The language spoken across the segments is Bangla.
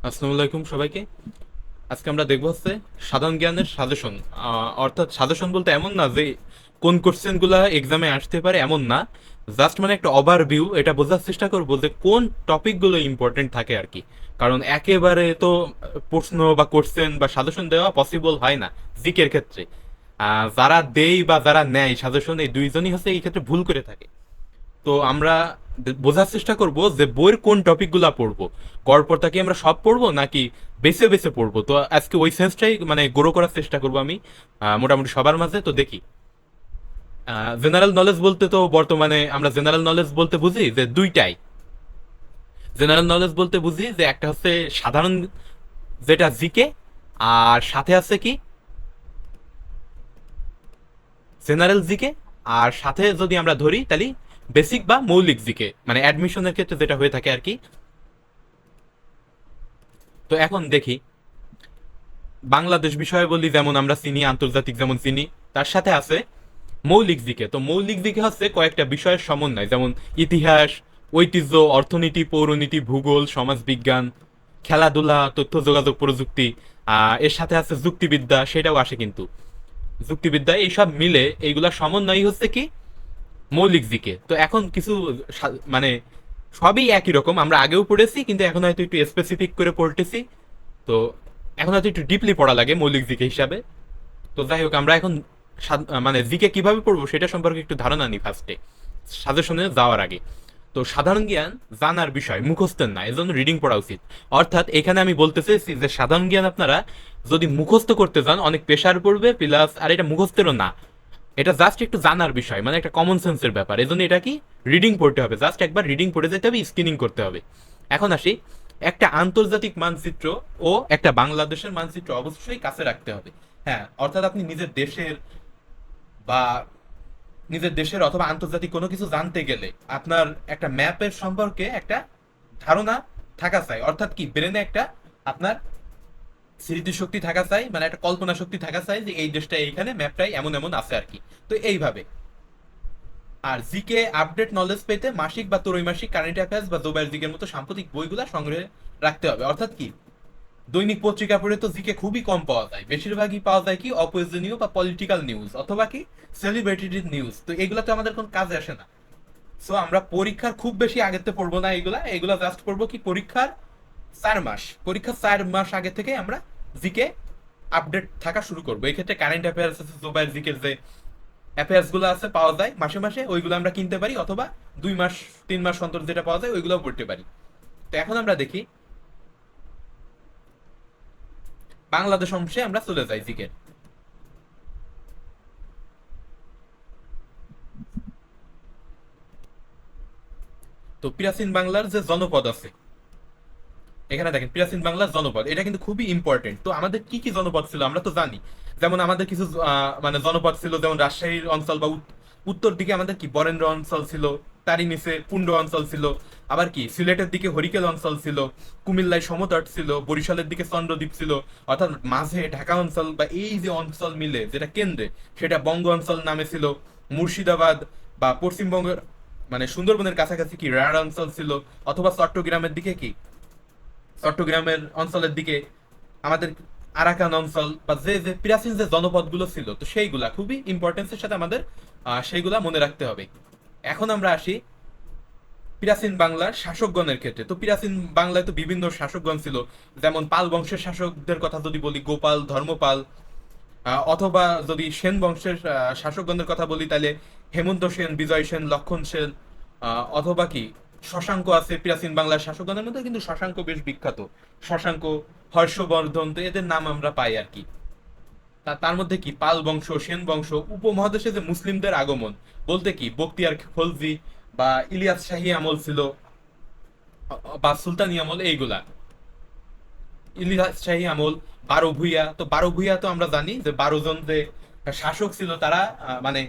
আসসালামু আলাইকুম সবাইকে। আজকে আমরা দেখবো হচ্ছে সাধারণ জ্ঞানের সাজেশন। অর্থাৎ সাজেশন বলতে এমন না যে কোন কোশ্চেনগুলো এক্সামে আসতে পারে, এমন না। জাস্ট মানে একটা ওভারভিউ, এটা বোঝার চেষ্টা করবো যে কোন টপিকগুলো ইম্পর্টেন্ট থাকে আর কি। কারণ একেবারে তো প্রশ্ন বা কোশ্চেন বা সাজেশন দেওয়া পসিবল হয় না জিকের ক্ষেত্রে। যারা দেই বা যারা নেয় সাজেশন, এই দুইজনই হচ্ছে এই ক্ষেত্রে ভুল করে থাকে। তো আমরা বোঝার চেষ্টা করব যে বইয়ের কোন টপিকগুলো পড়বো। গড়পড়তা কি আমরা সব পড়বো নাকি বেছে বেছে পড়বো। তো আজকে ওই সেন্সটাই মানে গ্রো করার চেষ্টা করবো আমি মোটামুটি সবার মাঝে। তো দেখি, জেনারেল নলেজ বলতে তো বর্তমানে আমরা জেনারেল নলেজ বলতে বুঝি যে দুইটাই। জেনারেল নলেজ বলতে বুঝি যে একটা হচ্ছে সাধারণ, যেটা জিকে, আর সাথে আছে কি জেনারেল জিকে, আর সাথে যদি আমরা ধরি তাহলে বেসিক বা মৌলিক জিকে, মানে অ্যাডমিশনের ক্ষেত্রে যেটা হয়ে থাকে আর কি। তো এখন দেখি, বাংলাদেশ বিষয়ে বলি যেমন আমরা চিনি, আন্তর্জাতিক যেমন চিনি, তার সাথে আছে মৌলিক দিকে। তো মৌলিক দিকে হচ্ছে কয়েকটা বিষয়ের সমন্বয়, যেমন ইতিহাস, ঐতিহ্য, অর্থনীতি, পৌরনীতি, ভূগোল, সমাজবিজ্ঞান, খেলাধুলা, তথ্য যোগাযোগ প্রযুক্তি। এর সাথে আছে যুক্তিবিদ্যা, সেটাও আসে কিন্তু। যুক্তিবিদ্যা এইসব মিলে এইগুলা সমন্বয় হচ্ছে কি মৌলিক দিকে। তো এখন কিছু মানে সবই একই রকম, আমরা আগেও পড়েছি কিন্তু এখন হয়তো একটু স্পেসিফিক করে পড়তেছি। তো এখন হয়তো একটু ডিপলি পড়া লাগে মৌলিক দিকে হিসাবে। তো যাই হোক, আমরা এখন মানে জিকে কিভাবে পড়বো সেটা সম্পর্কে একটু ধারণা নিই ফার্স্টে, সাজেশনে যাওয়ার আগে। তো সাধারণ জ্ঞান জানার বিষয়, মুখস্থের না, এজন্য রিডিং পড়া উচিত। অর্থাৎ এখানে আমি বলতে চাইছি যে সাধারণ জ্ঞান আপনারা যদি মুখস্থ করতে যান অনেক প্রেশার পড়বে, প্লাস আর এটা মুখস্থেরও না, এটা জাস্ট একটু জানার বিষয়, মানে একটা কমন সেন্সের ব্যাপার। এজন্য এটা কি রিডিং পড়তে হবে, জাস্ট একবার রিডিং পড়ে যেতে হবে, স্ক্রিনিং করতে হবে। এখন আসি, একটা আন্তর্জাতিক মানচিত্র ও একটা বাংলাদেশের মানচিত্র অবশ্যই কাছে রাখতে হবে। হ্যাঁ, অর্থাৎ আপনি নিজের দেশের বা নিজের দেশের অথবা আন্তর্জাতিক কোনো কিছু জানতে গেলে আপনার একটা ম্যাপের সম্পর্কে একটা ধারণা থাকা চাই। অর্থাৎ কি ব্রেনে একটা আপনার স্মৃতিশক্তি থাকা চাই, মানে একটা কল্পনা শক্তি থাকা চাই যে এই দেশটা এইখানে, ম্যাপটাই এমন এমন আছে আর কি। তো এইভাবে। আর জিকে আপডেট নলেজ পেতে মাসিক বা ত্রৈমাসিক কারেন্ট অ্যাফেয়ার্স বা দুবাইয়ের দিকের মতো সাম্প্রতিক বইগুলা সংগ্রহে রাখতে হবে। অর্থাৎ কি দৈনিক পত্রিকা পড়ে তো জিকে খুবই কম পাওয়া যায়, বেশিরভাগই পাওয়া যায় কি অপ্রয়োজনীয় বা পলিটিক্যাল নিউজ অথবা কি সেলিব্রিটি নিউজ। তো এগুলা তো আমাদের কোন কাজে আসে না। সো আমরা পরীক্ষার খুব বেশি আগেতে পড়বো না, এগুলা এগুলা জাস্ট পড়বো কি পরীক্ষার 4 মাস, পরীক্ষার 4 মাস আগে থেকে আমরা জিকে আপডেট থাকা শুরু করবো। এই ক্ষেত্রে কারেন্ট অ্যাফেয়ার্স আছে, জোবাইর জিকের যে অ্যাফেয়ার্স গুলো আছে পাওয়া যায় মাসে মাসে, ওইগুলো আমরা কিনতে পারি, অথবা 2 মাস 3 মাস অন্তর যেটা পাওয়া যায় ওইগুলো পড়তে পারি। তো এখন আমরা দেখি বাংলাদেশ অংশে আমরা চলে যাই জিকের। তো প্রাচীন বাংলার যে জনপদ আছে, এখানে দেখেন প্রাচীন বাংলার জনপদ, এটা কিন্তু খুবই ইম্পর্টেন্ট। তো আমাদের কি কি জনপদ ছিল আমরা তো জানি। যেমন আমাদের কিছু মানে জনপদ ছিল, যেমন রাজশাহীর অঞ্চল বা উত্তর দিকে আমাদের কি বরেন্দ্র অঞ্চল ছিল, তারই নিচে পুন্ড অঞ্চল ছিল। আবার কি সিলেটের দিকে হরিকেল অঞ্চল ছিল, কুমিল্লায় সমতট ছিল, বরিশালের দিকে চন্দ্রদ্বীপ ছিল। অর্থাৎ মাঝে ঢাকা অঞ্চল বা এই যে অঞ্চল মিলে যেটা কেন্দ্রে, সেটা বঙ্গ অঞ্চল নামে ছিল। মুর্শিদাবাদ বা পশ্চিমবঙ্গের মানে সুন্দরবনের কাছাকাছি কি রাঢ় অঞ্চল ছিল। অথবা চট্টগ্রামের দিকে কি, চট্টগ্রামের অঞ্চলের দিকে আমাদের আরাকান অঞ্চল বা যে যে প্রাচীন যে জনপদগুলো ছিল, তো সেইগুলা খুবই ইম্পর্টেন্সের সাথে আমাদের সেইগুলা মনে রাখতে হবে। এখন আমরা আসি প্রাচীন বাংলার শাসকগণের ক্ষেত্রে। তো প্রাচীন বাংলায় তো বিভিন্ন শাসকগণ ছিল। যেমন পাল বংশের শাসকদের কথা যদি বলি, গোপাল, ধর্মপাল। অথবা যদি সেন বংশের শাসকগণের কথা বলি তাহলে হেমন্ত সেন, বিজয় সেন, লক্ষণ সেন। অথবা কি শশাঙ্ক আছে প্রাচীন বাংলার শাসকগণের মধ্যে, কিন্তু শশাঙ্ক বেশ বিখ্যাত। শশাঙ্ক, হর্ষবর্ধন, তো এদের নাম আমরা পাই আর কি। তার মধ্যে কি পাল বংশ, সেন বংশ, উপমহাদেশে যে মুসলিমদের আগমন বলতে কি বখতিয়ার খলজি বা ইলিয়াস শাহী আমল ছিল, বা সুলতানি আমল, এইগুলা ইলিয়াস শাহী আমল। বারো ভূঁইয়া, তো বারো ভূঁইয়া তো আমরা জানি যে 12 জন যে শাসক ছিল তারা মানে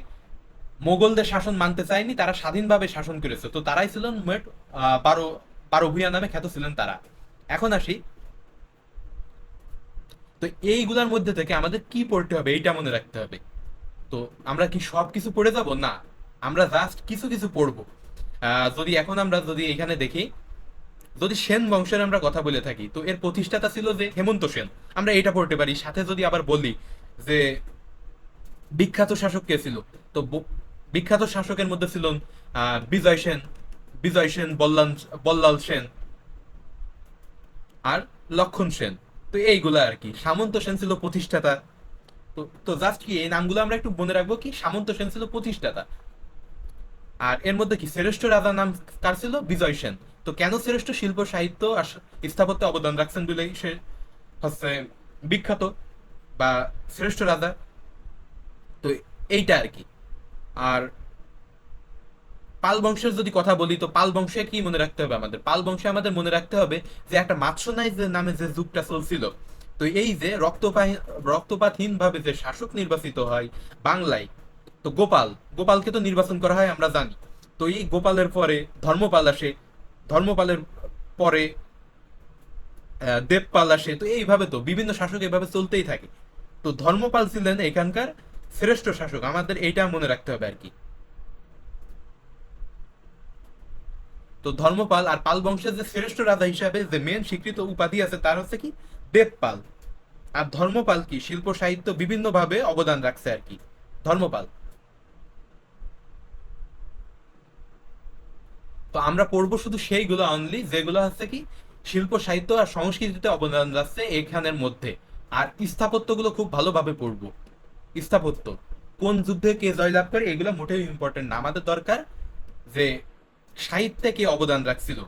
মোগলদের শাসন মানতে চায়নি, তারা স্বাধীনভাবে শাসন করেছে। তো তারাই ছিলেন মোট বারো বারো ভূঁইয়া নামে খ্যাত ছিলেন তারা। এখন আসি, তো এইগুলার মধ্যে থেকে আমাদের কি পড়তে হবে এইটা মনে রাখতে হবে। তো আমরা কি সব কিছু পড়ে যাব না, আমরা জাস্ট কিছু কিছু পড়বো। যদি এখন আমরা যদি এখানে দেখি যদি সেন বংশের আমরা কথা বলে থাকি, তো এর প্রতিষ্ঠাতা ছিল যে হেমন্ত সেন, আমরা এটা পড়তে পারি। সাথে যদি আবার বলি যে বিখ্যাত শাসক কে ছিল, তো বিখ্যাত শাসকের মধ্যে ছিল বিজয় সেন, বল্লাল সেন আর লক্ষণ সেন। তো এইগুলা আর কি। সামন্ত সেন ছিল প্রতিষ্ঠাতা। তো তো জাস্ট কি এই নামগুলো আমরা একটু মনে রাখবো, কি সামন্ত সেন ছিল প্রতিষ্ঠাতা। আর এর মধ্যে কি শ্রেষ্ঠ রাজার নাম কার ছিল? বিজয় সেন। তো কেন শ্রেষ্ঠ? শিল্প সাহিত্য আর স্থাপত্যে অবদান রাখছেন বলেই সে হচ্ছে বিখ্যাত বা শ্রেষ্ঠ রাজা। তো এইটা আর কি। আর পাল বংশের যদি কথা বলি, তো পাল বংশে কি মনে রাখতে হবে আমাদের? পাল বংশে আমাদের মনে রাখতে হবে যে একটা মাৎস্যনাই যে নামে যে যুগটা চলছিল, তো এই যে রক্তপাতহীন ভাবে যে শাসক নির্বাচিত হয় বাংলায়, তো গোপালকে তো নির্বাচন করা হয় আমরা জানি। তো এই গোপালের পরে ধর্মপাল আসে, ধর্মপালের পরে দেবপাল আসে। তো এইভাবে তো বিভিন্ন শাসক এইভাবে চলতেই থাকে। তো ধর্মপাল ছিলেন এখানকার শ্রেষ্ঠ শাসক, আমাদের এইটা মনে রাখতে হবে আর কি। তো ধর্মপাল আর পাল বংশের যে শ্রেষ্ঠ রাজা হিসাবে যে মেন স্বীকৃত উপাধি আছে তার হচ্ছে কি দেবপাল। আর ধর্মপাল কি শিল্প সাহিত্য বিভিন্ন ভাবে অবদান রাখছে আর কি ধর্মপাল। তো আমরা পড়বো শুধু সেইগুলো অনলি যেগুলো হচ্ছে কি শিল্প সাহিত্য আর সংস্কৃতিতে অবদান রাখছে এখানের মধ্যে। আর স্থাপত্যগুলো খুব ভালোভাবে পড়বো। স্থাপত্য কোন যুদ্ধে কে জয়লাভ করে এগুলো মোটেও ইম্পর্টেন্ট না, আমাদের দরকার যে সাহিত্যে কে অবদান রাখছিল।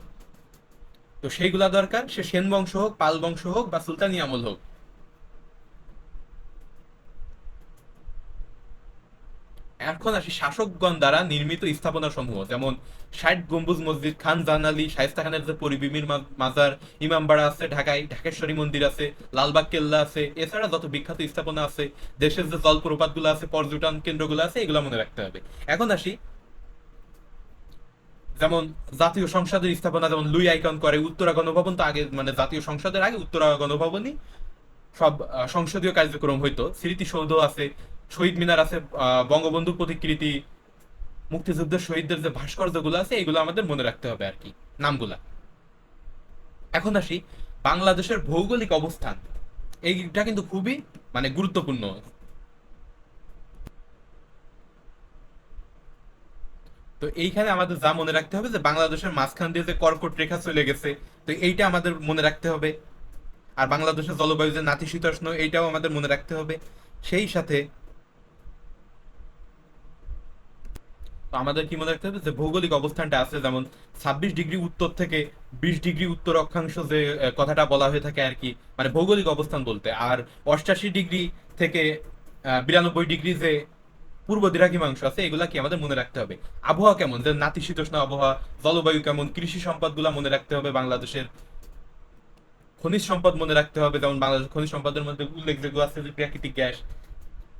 তো সেইগুলা দরকার, সে সেন বংশ হোক, পাল বংশ হোক বা সুলতানি আমল হোক। এখন আসি শাসকগণ দ্বারা নির্মিত স্থাপনা সমূহ, যেমন 60 গম্বুজ মসজিদ, খান জাহান আলী শায়েস্তা খানের যে পরিবিমির মাজার, ইমামবাড়া আছে ঢাকায়, ঢাকেশ্বরী মন্দির আছে, লালবাগ কেল্লা আছে, এছাড়া যত বিখ্যাত স্থাপনা আছে, দেশের যে জলপ্রপাত গুলো আছে, পর্যটন কেন্দ্রগুলো আছে, এগুলো মনে রাখতে হবে। এখন আসি যেমন জাতীয় সংসদের স্থাপনা, যেমন লুই আইকন করে উত্তরা গণভবন, তো আগে মানে জাতীয় সংসদের আগে উত্তরা গণভবনই সব সংসদীয় কার্যক্রম হইতো। স্মৃতিসৌধ আছে, শহীদ মিনার আছে, বঙ্গবন্ধুর প্রতিকৃতি, মুক্তিযুদ্ধের শহীদদের যে ভাস্কর্যগুলো আছে এগুলো আমাদের মনে রাখতে হবে আর কি নামগুলা। এখন আসি বাংলাদেশের ভৌগোলিক অবস্থান, এইটা কিন্তু খুবই মানে গুরুত্বপূর্ণ। তো এইখানে আমাদের যা মনে রাখতে হবে যে বাংলাদেশের মাঝখান দিয়ে যে কর্কট রেখা চলে গেছে, তো এইটা আমাদের মনে রাখতে হবে। আর বাংলাদেশের জলবায়ু যে নাতিশীতোষ্ণ এইটাও আমাদের মনে রাখতে হবে। সেই সাথে তো আমাদের কি মনে রাখতে হবে যে ভৌগোলিক অবস্থানটা আছে, যেমন 26 ডিগ্রি উত্তর থেকে 20 ডিগ্রি উত্তর অক্ষাংশ যে কথাটা বলা হয়ে থাকে আর কি, মানে ভৌগোলিক অবস্থান বলতে। আর 88 ডিগ্রি থেকে 92 ডিগ্রি যে পূর্ব দ্রাঘিমাংশ আছে এগুলা কি আমাদের মনে রাখতে হবে। আবহাওয়া কেমন, যে নাতিশীতোষ্ণ আবহাওয়া, জলবায়ু কেমন, কৃষি সম্পদ গুলা মনে রাখতে হবে বাংলাদেশের। খনিজ সম্পদ মনে রাখতে হবে, যেমন বাংলাদেশের খনিজ সম্পদের মধ্যে উল্লেখযোগ্য আছে যে প্রাকৃতিক গ্যাস।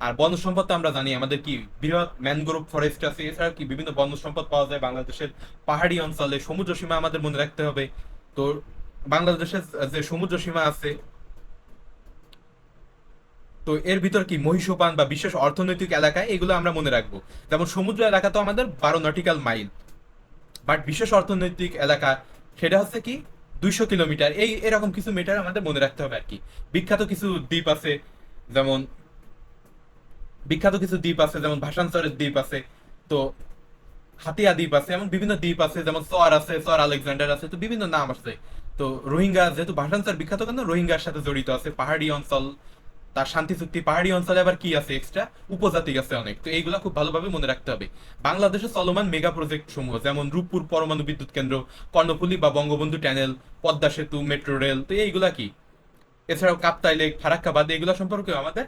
আর বন সম্পদ তো আমরা জানি আমাদের কি বৃহৎ ম্যানগ্রোভ ফরেস্ট আছে, এছাড়া কি বিভিন্ন বন্য সম্পদ পাওয়া যায় বাংলাদেশের পাহাড়ি অঞ্চলে। সমুদ্র সীমা আমাদের মনে রাখতে হবে। তো বাংলাদেশের যে সমুদ্র সীমা আছে, তো এর ভিতর কি মহীসোপান বা বিশেষ অর্থনৈতিক এলাকা এগুলো আমরা মনে রাখবো। যেমন সমুদ্র এলাকা তো আমাদের 12 নটিক্যাল মাইল, বাট বিশেষ অর্থনৈতিক এলাকা সেটা হচ্ছে কি 200 কিলোমিটার, এই এরকম কিছু মিটার আমাদের মনে রাখতে হবে আর কি। বিখ্যাত কিছু দ্বীপ আছে, যেমন যেমন ভাসানচরের দ্বীপ আছে, তো হাতিয়া দ্বীপ আছে, এমন বিভিন্ন দ্বীপ আছে, যেমন চর আছে, চর আলেকজান্ডার আছে, তো বিভিন্ন নাম আছে। তো রোহিঙ্গা যেহেতু ভাসানচর বিখ্যাত, কেন রোহিঙ্গার সাথে জড়িত আছে পাহাড়ি অঞ্চল, তার শান্তি চুক্তি। পাহাড়ি অঞ্চলে আবার কি আছে এক্সট্রা উপজাতি আছে অনেক, তো এইগুলা খুব ভালোভাবে মনে রাখতে হবে। বাংলাদেশের চলমান মেগা প্রজেক্ট সমূহ, যেমন রূপপুর পরমাণু বিদ্যুৎ কেন্দ্র, কর্ণফুলী বা বঙ্গবন্ধু ট্যানেল, পদ্মা সেতু, মেট্রো রেল, তো এইগুলা কি। এছাড়াও কাপ্তাই লেক, ফারাক্কা বাঁধ, এগুলা সম্পর্কে আমাদের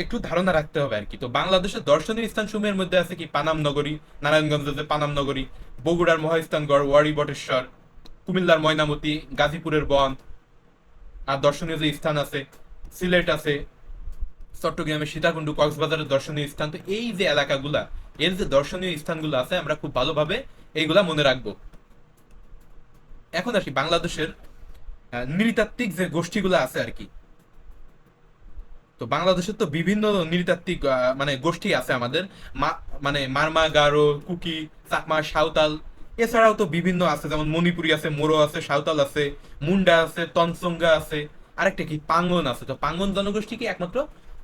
একটু ধারণা রাখতে হবে আর কি। তো বাংলাদেশের দর্শনীয় স্থান সমূহের মধ্যে আছে কি পানাম নগরী, নারায়ণগঞ্জের যে পানাম নগরী, বগুড়ার মহাস্থানগড়, ওয়ারি বটেশ্বর, কুমিল্লার ময়নামতি, গাজীপুরের বন। আর দর্শনীয় যে স্থান আছে সিলেট আছে, চট্টগ্রামের সীতাকুণ্ড, কক্সবাজারের দর্শনীয় স্থান। তো এই যে এলাকাগুলা, এর যে দর্শনীয় স্থানগুলো আছে আমরা খুব ভালোভাবে এইগুলা মনে রাখবো। এখন আসি বাংলাদেশের নৃতাত্ত্বিক যে গোষ্ঠীগুলো আছে আর কি। তো বাংলাদেশের তো বিভিন্ন নৃতাত্ত্বিক মানে গোষ্ঠী আছে আমাদের। মানে মারমা, গারো, কুকি, চাকমা, সাঁওতাল, এছাড়াও তো বিভিন্ন আছে, যেমন মণিপুরি আছে, মোরো আছে, সাঁওতাল আছে, মুন্ডা আছে, তনসঙ্গা আছে, আরেকটা কি পাঙ্গন আছে। তো পাঙ্গন জনগোষ্ঠী কি একমাত্র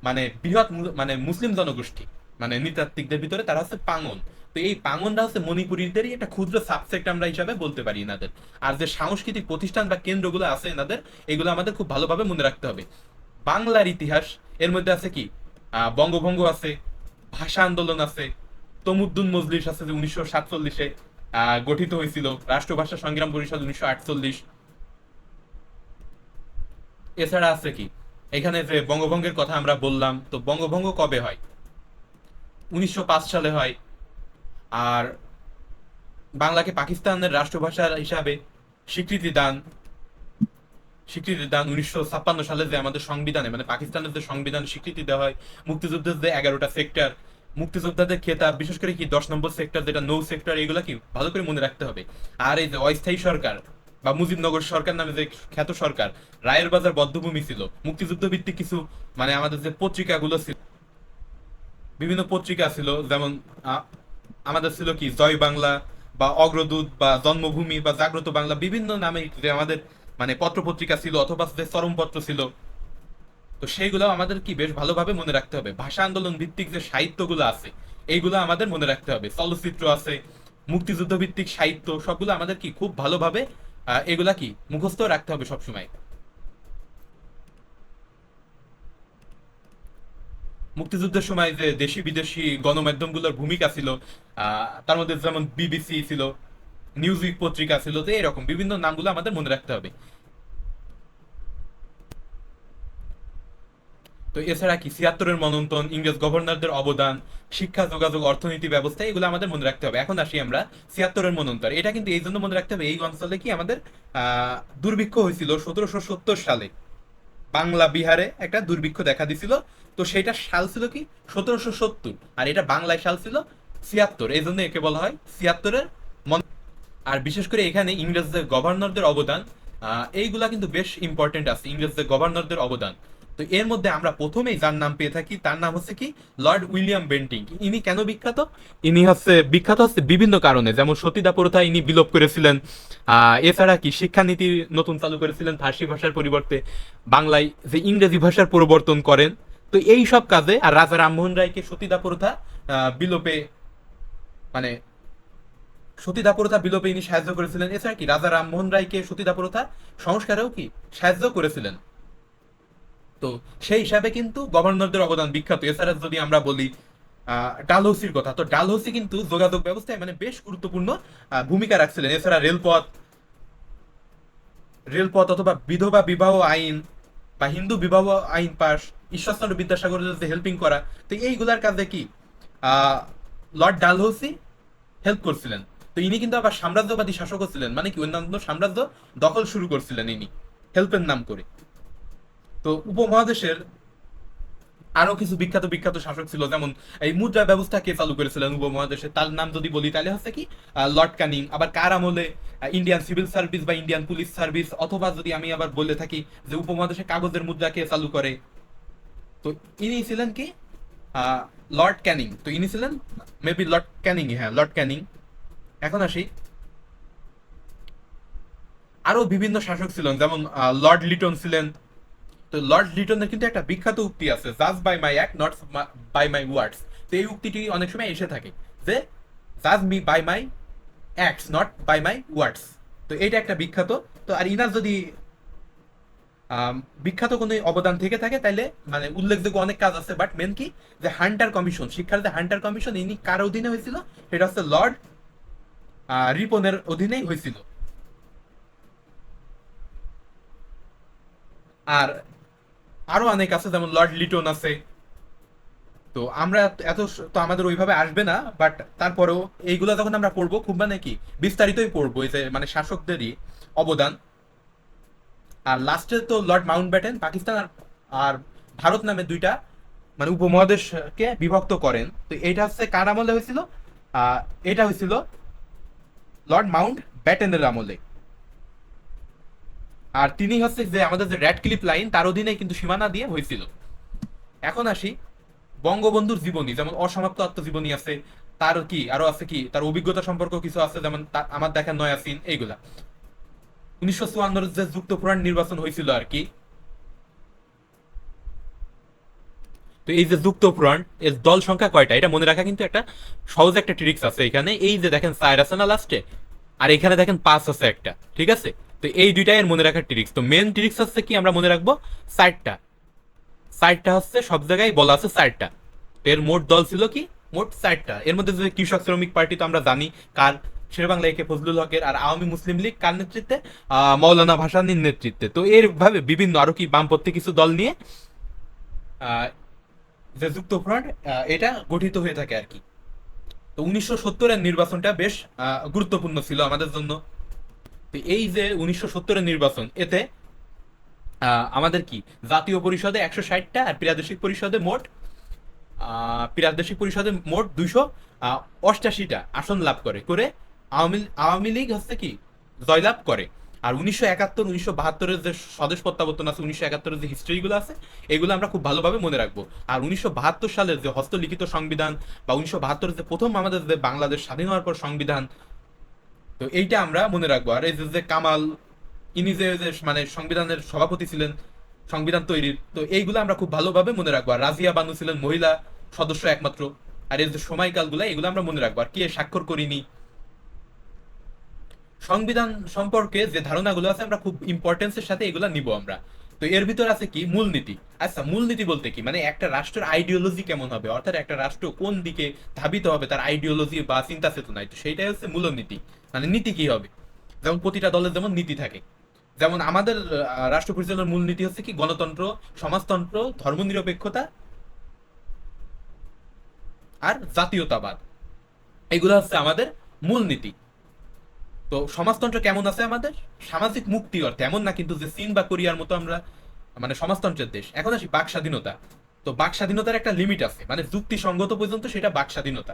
মানে বৃহৎ মানে মুসলিম জনগোষ্ঠী, মানে নৃতাত্ত্বিকদের ভিতরে তারা হচ্ছে পাঙ্গন। তো এই পাঙ্গনরা হচ্ছে মণিপুরীদেরই একটা ক্ষুদ্র সাবসেক্ট আমরা হিসাবে বলতে পারি এনাদের। আর যে সাংস্কৃতিক প্রতিষ্ঠান বা কেন্দ্রগুলো আছে এনাদের, এগুলো আমাদের খুব ভালোভাবে মনে রাখতে হবে। বাংলার ইতিহাস, এর মধ্যে আছে কি বঙ্গভঙ্গ আছে, ভাষা আন্দোলন আছে, তমুদ্দুন মজলিস আছে যে 1947-এ গঠিত হয়েছিল, রাষ্ট্রভাষা সংগ্রাম পরিষদ 1948। এছাড়া আছে কি এখানে যে বঙ্গভঙ্গের কথা আমরা বললাম, তো বঙ্গভঙ্গ কবে হয়? 1905 সালে হয়। আর বাংলাকে পাকিস্তানের রাষ্ট্রভাষা হিসাবে স্বীকৃতি দান স্বীকৃতি দান 1956 সালে যে আমাদের সংবিধানে, মানে পাকিস্তানের যে সংবিধান স্বীকৃতি দেওয়া হয়। মুক্তিযুদ্ধের যে 11টা সেক্টর, মুক্তিযোদ্ধাদের খেতাব, বিশেষ করে কি 10 নম্বর সেক্টর যেটা নৌ সেক্টর, এগুলো কি ভালো করে মনে রাখতে হবে। আর এই যে অস্থায়ী সরকার বা মুজিবনগর সরকার নামে যে খ্যাত সরকার, রায়ের বাজার বধ্যভূমি ছিল, মুক্তিযুদ্ধ ভিত্তিক কিছু মানে আমাদের যে পত্রিকাগুলো ছিল, বিভিন্ন পত্রিকা ছিল, যেমন আহ, আমাদের ছিল কি জয় বাংলা বা অগ্রদূত বা জন্মভূমি বা জাগ্রত বাংলা, বিভিন্ন নামে যে আমাদের মানে পত্র পত্রিকা ছিল, অথবা যে চরমপত্র ছিল। তো সেইগুলো আমাদের কি বেশ ভালোভাবে মনে রাখতে হবে। ভাষা আন্দোলন ভিত্তিক যে সাহিত্যগুলো আছে, এইগুলো আমাদের মনে রাখতে হবে। চলচ্চিত্র আছে, মুক্তিযুদ্ধ ভিত্তিক সাহিত্য, সবগুলো আমাদের কি খুব ভালোভাবে এগুলা কি মুখস্থ রাখতে হবে সবসময়। মুক্তিযুদ্ধের সময় যে দেশি বিদেশি গণমাধ্যমগুলোর ভূমিকা ছিল, তার মধ্যে যেমন বিবিসি ছিল, নিউজউইক পত্রিকা ছিল, তো এরকম বিভিন্ন নামগুলো আমাদের মনে রাখতে হবে। তো এছাড়া কি 76-এর মনন্তন, ইংরেজ গভর্নরদের অবদান, শিক্ষা, যোগাযোগ, অর্থনীতি ব্যবস্থা, এগুলো আমাদের মনে রাখতে হবে। এখন আসি আমরা 76-এর মনন্তর। এটা কিন্তু এই জন্য মনে রাখতে হবে, এই অঞ্চলে কি আমাদের দুর্ভিক্ষ হয়েছিল 1770 সালে। বাংলা বিহারে একটা দুর্ভিক্ষ দেখা দিছিল। তো সেটা সাল ছিল কি 1770, আর এটা বাংলায় সাল ছিল 76, এই জন্য একে বলা হয় 76-এর। আর বিশেষ করে এখানে ইংরেজদের গভর্নরদের অবদান, এইগুলা কিন্তু বেশ ইম্পর্টেন্ট আছে, ইংরেজদের গভর্নরদের অবদান। তো এর মধ্যে আমরা প্রথমেই যার নাম পেয়ে থাকি তার নাম হচ্ছে কি লর্ড উইলিয়াম বেন্টিং। ইনি কেন বিখ্যাত? ইনি হচ্ছে বিখ্যাত হচ্ছে বিভিন্ন কারণে, যেমন সতীদাহ প্রথা ইনি বিলোপ করেছিলেন। এছাড়া কি শিক্ষানীতি নতুন চালু করেছিলেন, ফার্সি ভাষার পরিবর্তে বাংলায় যে ইংরেজি ভাষার পরিবর্তন করেন। তো এই সব কাজে, আর রাজা রামমোহন রায়কে সতীদাহ প্রথা বিলোপে মানে সতীদাহ প্রথা বিলোপে ইনি সাহায্য করেছিলেন। এছাড়া কি রাজা রামমোহন রায়কে সতীদাহ প্রথা সংস্কারেও কি সাহায্য করেছিলেন। তো সেই হিসাবে কিন্তু গভর্নরদের অবদান বিখ্যাত। এছাড়া যদি আমরা বলি ডালহৌসির কথা, তো ডালহৌসি কিন্তু যোগাযোগ ব্যবস্থায় মানে বেশ গুরুত্বপূর্ণ ভূমিকা রাখছিলেন। এছাড়া রেলপথ অথবা বিধবা বিবাহ আইন বা হিন্দু বিবাহ আইন পাশ, ঈশ্বরচন্দ্র বিদ্যাসাগরের যে হেল্পিং করা, তো এইগুলার কাজে কি আহ লর্ড ডালহৌসি হেল্প করছিলেন। তো ইনি কিন্তু আবার সাম্রাজ্যবাদী শাসকও ছিলেন, মানে কি অন্যান্য সাম্রাজ্য দখল শুরু করছিলেন ইনি হেল্পের নাম করে। তো উপমহাদেশের আরো কিছু বিখ্যাত বিখ্যাত শাসক ছিল, যেমন এই মুদ্রা ব্যবস্থা কে চালু করেছিলেন উপমহাদেশে, তার নাম যদি বলি তাহলে হচ্ছে কি লর্ড ক্যানিং। আবার কার আমলে? ইন্ডিয়ান সিভিল সার্ভিস বা ইন্ডিয়ান পুলিশ সার্ভিস। অথবা যদি আমি আবার বলে থাকি যে উপমহাদেশে কাগজের মুদ্রা কে চালু করে, তো ইনি ছিলেন কি লর্ড ক্যানিং। তো ইনি ছিলেন মেবি লর্ড ক্যানিং, হ্যাঁ লর্ড ক্যানিং। এখন আসি, আরো বিভিন্ন শাসক ছিলেন, যেমন লর্ড লিটন ছিলেন। তো লর্ড লিটনের কিন্তু একটা বিখ্যাত উক্তি আছে, জাজ by my act not by my words. তো এই উক্তিটি অনেক সময় এসে থাকে যে জাজ me by my acts not by my words. তো এটা একটা বিখ্যাত। তো আর ইনার যদি বিখ্যাত কোনো অবদান থেকে থাকে তাহলে মানে উল্লেখযোগ্য অনেক কাজ আছে, বাট মেন কি যে হান্টার কমিশন, শিক্ষার যে হান্টার কমিশন, ইনি কার অধীনে হয়েছিল? সেটা হচ্ছে লর্ড রিপনের অধীনেই হয়েছিল। আর আরো অনেক আছে, যেমন লর্ড লিটন আছে। তো আমরা এত তো আমাদের ওইভাবে আসবে না, বাট তারপরেও এইগুলো যখন আমরা পড়বো খুব মানে কি বিস্তারিতই পড়বো, এই যে মানে শাসকদেরই অবদান। আর লাস্টে তো লর্ড মাউন্ট ব্যাটেন পাকিস্তান আর আর ভারত নামে দুইটা মানে উপমহাদেশকে বিভক্ত করেন। তো এটা হচ্ছে কার আমলে হয়েছিল? আহ এটা হয়েছিল লর্ড মাউন্ট ব্যাটেনের আমলে। আর তিনি হচ্ছে যে আমাদের যে রেড ক্লিফ লাইন, তার অধীনে কিন্তু সীমানা দিয়ে হয়েছিল। এখন আসি বঙ্গবন্ধুর জীবনী, যেমন অসমাপ্ত আত্মজীবনী আছে, তার কি আরো আছে কি তার অভিজ্ঞতা সম্পর্ক কিছু আছে, যেমন আমার দেখা নয়া সিন এইগুলা। 1954 যে যুক্তফ্রন্ট নির্বাচন হয়েছিল আর কি, তো এই যে যুক্তফ্রন্ট এর দল সংখ্যা কয়টা এটা মনে রাখা কিন্তু একটা সহজ একটা ট্রিক্স আছে এখানে। এই যে দেখেন 4 আছে না লাস্টে, আর এখানে দেখেন 5 আছে একটা, ঠিক আছে? তো এই দুইটাই এর মনে রাখার ট্রিক্স। তো মেন ট্রিক্স হচ্ছে কি আমরা মনে রাখবো 4টা। 4টা হচ্ছে সব জায়গায় বলা আছে 4টা। এর মোট দল ছিল কি, মোট 4টা। এর মধ্যে যে কৃষক শ্রমিক পার্টি তো আমরা জানি কার, শেরেবাংলা একে ফজলুল হকের। আর আওয়ামী মুসলিম লীগ কার নেতৃত্বে, মৌলানা ভাসানীর নেতৃত্বে। তো এর ভাবে বিভিন্ন আরো কি বামপন্থী কিছু দল নিয়ে আহ, যে যুক্তফ্রন্ট এটা গঠিত হয়ে থাকে আর কি। তো 1970-এর নির্বাচনটা বেশ গুরুত্বপূর্ণ ছিল আমাদের জন্য। তো এই যে 1970-এর নির্বাচন, এতে আমাদের কি জাতীয় পরিষদে 160টা, আর প্রাদেশিক পরিষদে মোট 288টা আসন লাভ করে করে আওয়ামী লীগ হচ্ছে কি জয়লাভ করে। আর 1971, 1972-এর যে স্বদেশ প্রত্যাবর্তন আছে, 1971-এর যে হিস্ট্রিগুলো আছে, এগুলো আমরা খুব ভালোভাবে মনে রাখবো। আর 1972 সালের যে হস্তলিখিত সংবিধান, বা 1972-এর যে প্রথম আমাদের যে বাংলাদেশ স্বাধীন হওয়ার পর সংবিধান, তো এইটা আমরা মনে রাখবো। আর এই যে কামাল, ইনি যে মানে সংবিধানের সভাপতি ছিলেন সংবিধান তৈরির, তো এইগুলো আমরা খুব ভালোভাবে মনে রাখবো। আর রাজিয়া বানু ছিলেন মহিলা সদস্য একমাত্র। আর এই যে সময়কালগুলো, এগুলো আমরা মনে রাখবো। আর কে স্বাক্ষর করিনি, সংবিধান সম্পর্কে যে ধারণাগুলো আছে আমরা খুব ইম্পর্টেন্সের সাথে এগুলো নিব আমরা। তো এর ভিতর আছে কি মূলনীতি। আচ্ছা, মূলনীতি বলতে কি, মানে একটা রাষ্ট্রের আইডিওলজি কেমন হবে, অর্থাৎ একটা রাষ্ট্র কোন দিকে ধাবিত হবে, তার আইডিওলজি বা চিন্তা চেতনায়, তো সেইটাই হচ্ছে মূলনীতি। মানে নীতি কি হবে, যেমন প্রতিটা দলের যেমন নীতি থাকে। যেমন আমাদের রাষ্ট্র পরিচালনার মূলনীতি হচ্ছে কি গণতন্ত্র, সমাজতন্ত্র, ধর্মনিরপেক্ষতা আর জাতীয়তাবাদ। এগুলো হচ্ছে আমাদের মূলনীতি। তো সমাজতন্ত্র কেমন আছে আমাদের, সামাজিক মুক্তি অর্থে, এমন না কিন্তু যে চীন বা কোরিয়ার মতো আমরা মানে সমাজতন্ত্রের দেশ। এখন আসি বাক স্বাধীনতা। তো বাক স্বাধীনতার একটা লিমিট আছে, মানে যুক্তিসঙ্গত পর্যন্ত সেটা বাক স্বাধীনতা।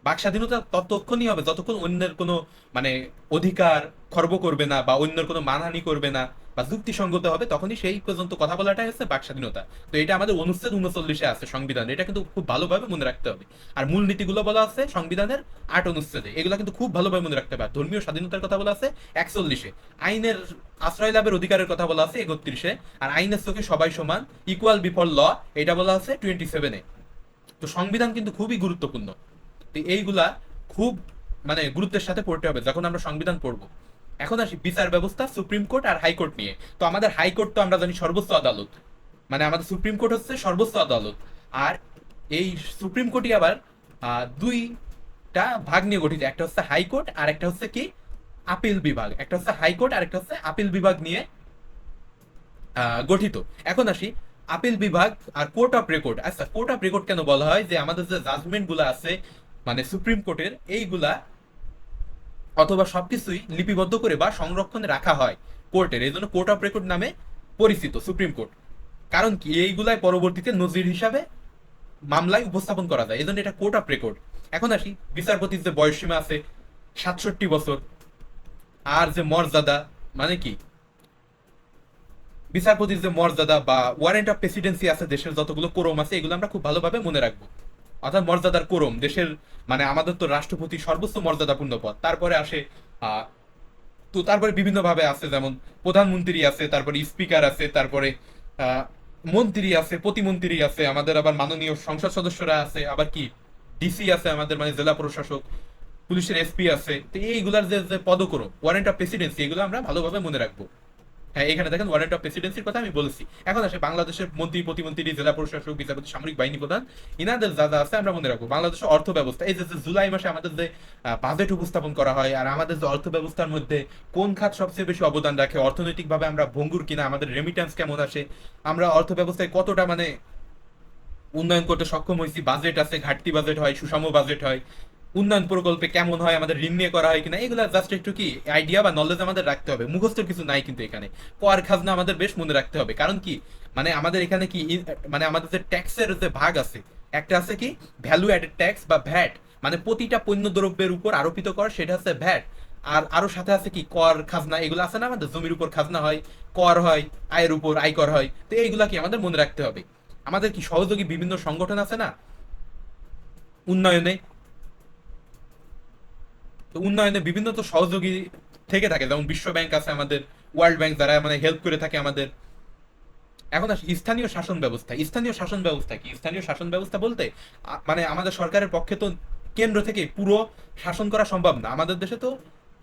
বাক স্বাধীনতা ততক্ষণই হবে যতক্ষণ অন্যের কোনো মানে অধিকার খর্ব করবে না, বা অন্যের কোনো মানহানি করবে না, বা যুক্তিসঙ্গত হবে, তখনই সেই পর্যন্ত কথা বলাটাই হচ্ছে বাক স্বাধীনতা। তো এটা আমাদের অনুচ্ছেদ 39-এ আছে সংবিধান, এটা কিন্তু খুব ভালোভাবে মনে রাখতে হবে। আর মূল নীতিগুলো বলা আছে সংবিধানের 8 অনুচ্ছেদে, এগুলো কিন্তু খুব ভালোভাবে মনে রাখতে হবে। আর ধর্মীয় স্বাধীনতার কথা বলা আছে 41-এ। আইনের আশ্রয় লাভের অধিকারের কথা বলা আছে 31-এ। আর আইনের চোখে সবাই সমান, ইকুয়াল বিফোর ল, এটা বলা আছে 27-এ। তো সংবিধান কিন্তু খুবই গুরুত্বপূর্ণ। তো এইগুলা খুব মানে গুরুত্বের সাথে পড়তে হবে যখন আমরা সংবিধান পড়বো। এখন আসি বিচার ব্যবস্থা, সুপ্রিম কোর্ট আর হাইকোর্ট নিয়ে। তো আমাদের হাইকোর্ট তো আমরা জানি সর্বোচ্চ আদালত, মানে আমাদের সুপ্রিম কোর্ট হচ্ছে সর্বোচ্চ আদালত। আর এই সুপ্রিম কোর্টই আবার দুইটা ভাগ নিয়ে গঠিত, একটা হচ্ছে হাইকোর্ট আর একটা হচ্ছে কি আপিল বিভাগ। একটা হচ্ছে হাইকোর্ট আর একটা হচ্ছে আপিল বিভাগ নিয়ে গঠিত। এখন আসি আপিল বিভাগ আর কোর্ট অফ রেকর্ড। আচ্ছা, কোর্ট অফ রেকর্ড কেন বলা হয়, যে আমাদের যে জাজমেন্ট গুলো আছে মানে সুপ্রিম কোর্টের, এইগুলা অথবা সবকিছুই লিপিবদ্ধ করে বা সংরক্ষণে রাখা হয় কোর্টের, এই জন্য কোর্ট অফ রেকর্ড নামে পরিচিত সুপ্রিম কোর্ট। কারণ কি, এইগুলাই পরবর্তীতে নজির হিসাবে মামলায় উপস্থাপন করা যায়, এই জন্য এটা কোর্ট অফ রেকর্ড। এখন আসি বিচারপতির যে বয়সসীমা আছে 67 বছর, আর যে মর্যাদা মানে কি বিচারপতির যে মর্যাদা বা ওয়ারেন্ট অফ প্রেসিডেন্সি আছে, দেশের যতগুলো কোরম আছে এগুলো আমরা খুব ভালোভাবে মনে রাখবো। অর্থাৎ মর্যাদার কোরম দেশের, মানে আমাদের তো রাষ্ট্রপতি সর্বোচ্চ মর্যাদাপূর্ণ পদ, তারপরে আসে আহ তো তারপরে বিভিন্ন ভাবে আছে, যেমন প্রধানমন্ত্রী আছে, তারপরে স্পিকার আছে, তারপরে আহ মন্ত্রী আছে, প্রতিমন্ত্রী আছে, আমাদের আবার মাননীয় সংসদ সদস্যরা আছে, আবার কি ডিসি আছে আমাদের, মানে জেলা প্রশাসক, পুলিশের এসপি আছে। তো এইগুলার যে যে পদক্রম, ওয়ারেন্ট অফ প্রেসিডেন্সি, এগুলো আমরা ভালোভাবে মনে রাখবো। হ্যাঁ, এখানে দেখেন ওয়ারেন্ট অফ প্রেসিডেন্সির কথা আমি বলেছি। এখন আসে বাংলাদেশের মন্ত্রী, প্রতিমন্ত্রী, জেলা প্রশাসক, বিচারপতি, সামরিক বাহিনী প্রধান, ইনাদের যা যা আছে আমরা মনে রাখবো। বাংলাদেশের অর্থ ব্যবস্থা, এই যে জুলাই মাসে আমাদের যে বাজেট উপস্থাপন করা হয়, আর আমাদের যে অর্থ ব্যবস্থার মধ্যে কোন খাত সবচেয়ে বেশি অবদান রাখে, অর্থনৈতিক ভাবে আমরা ভঙ্গুর কিনা, আমাদের রেমিটেন্স কেমন আসে, আমরা অর্থ ব্যবস্থায় কতটা মানে উন্নয়ন করতে সক্ষম হয়েছি, বাজেট আছে, ঘাটতি বাজেট হয়, সুষম বাজেট হয়, উন্নয়ন প্রকল্পে কেমন হয়, আমাদের ঋণ নিয়ে করা হয় কিনা, এগুলো জাস্ট একটু কি আইডিয়া বা নলেজ আমাদের রাখতে হবে। মুখস্থের কিছু নাই কিন্তু এখানে। কর খাজনা আমাদের বেশ মনে রাখতে হবে, কারণ কি মানে আমাদের এখানে কি মানে আমাদের যে ট্যাক্সের যে ভাগ আছে, একটা আছে কি ভ্যালু অ্যাডেড ট্যাক্স বা ভ্যাট, মানে প্রতিটা পণ্য দ্রব্যের উপর আরোপিত কর, সেটা হচ্ছে ভ্যাট। আর আরো সাথে আছে কি কর খাজনা, এগুলো আছে না, আমাদের জমির উপর খাজনা হয়, কর হয়, আয়ের উপর আয়কর হয়। তো এইগুলা কি আমাদের মনে রাখতে হবে। আমাদের কি সহযোগী বিভিন্ন সংগঠন আছে না উন্নয়নে, তো উন্নয়নে বিভিন্ন তো সহযোগী থেকে থাকে, যেমন বিশ্ব ব্যাংক আছে আমাদের, ওয়ার্ল্ড ব্যাংক, যারা মানে হেল্প করে থাকে আমাদের। এখন আসি স্থানীয় শাসন ব্যবস্থা। স্থানীয় শাসন ব্যবস্থা কি? স্থানীয় শাসন ব্যবস্থা বলতে মানে আমাদের সরকারের পক্ষে তো কেন্দ্র থেকে পুরো শাসন করা সম্ভব না। আমাদের দেশে তো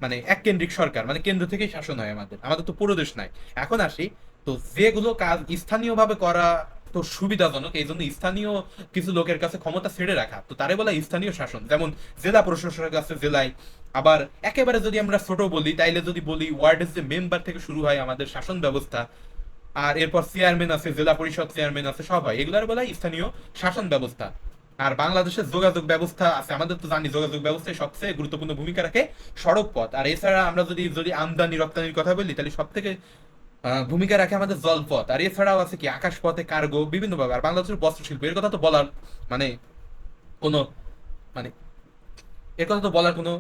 মানে এক কেন্দ্রিক সরকার, মানে কেন্দ্র থেকেই শাসন হয় আমাদের, আমাদের তো পুরো দেশ নাই। এখন আসি, তো যেগুলো কাজ স্থানীয়ভাবে করা তো সুবিধাজনক, এই জন্য স্থানীয় কিছু লোকের কাছে ক্ষমতা ছেড়ে রাখা, তো তারে বলা স্থানীয় শাসন। যেমন জেলা প্রশাসকের কাছে জেলায়। আবার একেবারে যদি আমরা ছোট বলি, তাইলে যদি বলি ওয়ার্ডের যে মেম্বার থেকে শুরু হয় আমাদের শাসন ব্যবস্থা, আর এরপর চেয়ারম্যান আছে, জেলা পরিষদ চেয়ারম্যান আছে, সব হয়, এগুলোর বেলায় স্থানীয় শাসন ব্যবস্থা। আর বাংলাদেশের যোগাযোগ ব্যবস্থা আছে, আমাদের তো জানি যোগাযোগ ব্যবস্থায় সবচেয়ে গুরুত্বপূর্ণ ভূমিকা রাখে সড়ক পথ। আর এছাড়া আমরা যদি যদি আমদানি রপ্তানির কথা বলি, তাহলে সব থেকে ভূমিকা রাখে আমাদের জলপথ। আর এছাড়াও আছে কি আকাশ পথে কার্গো বিভিন্ন ভাবে। আর বাংলাদেশের বস্ত্র শিল্প, এর কথা তো বলার মানে কোনো মানে এর কথা তো বলার কোনো,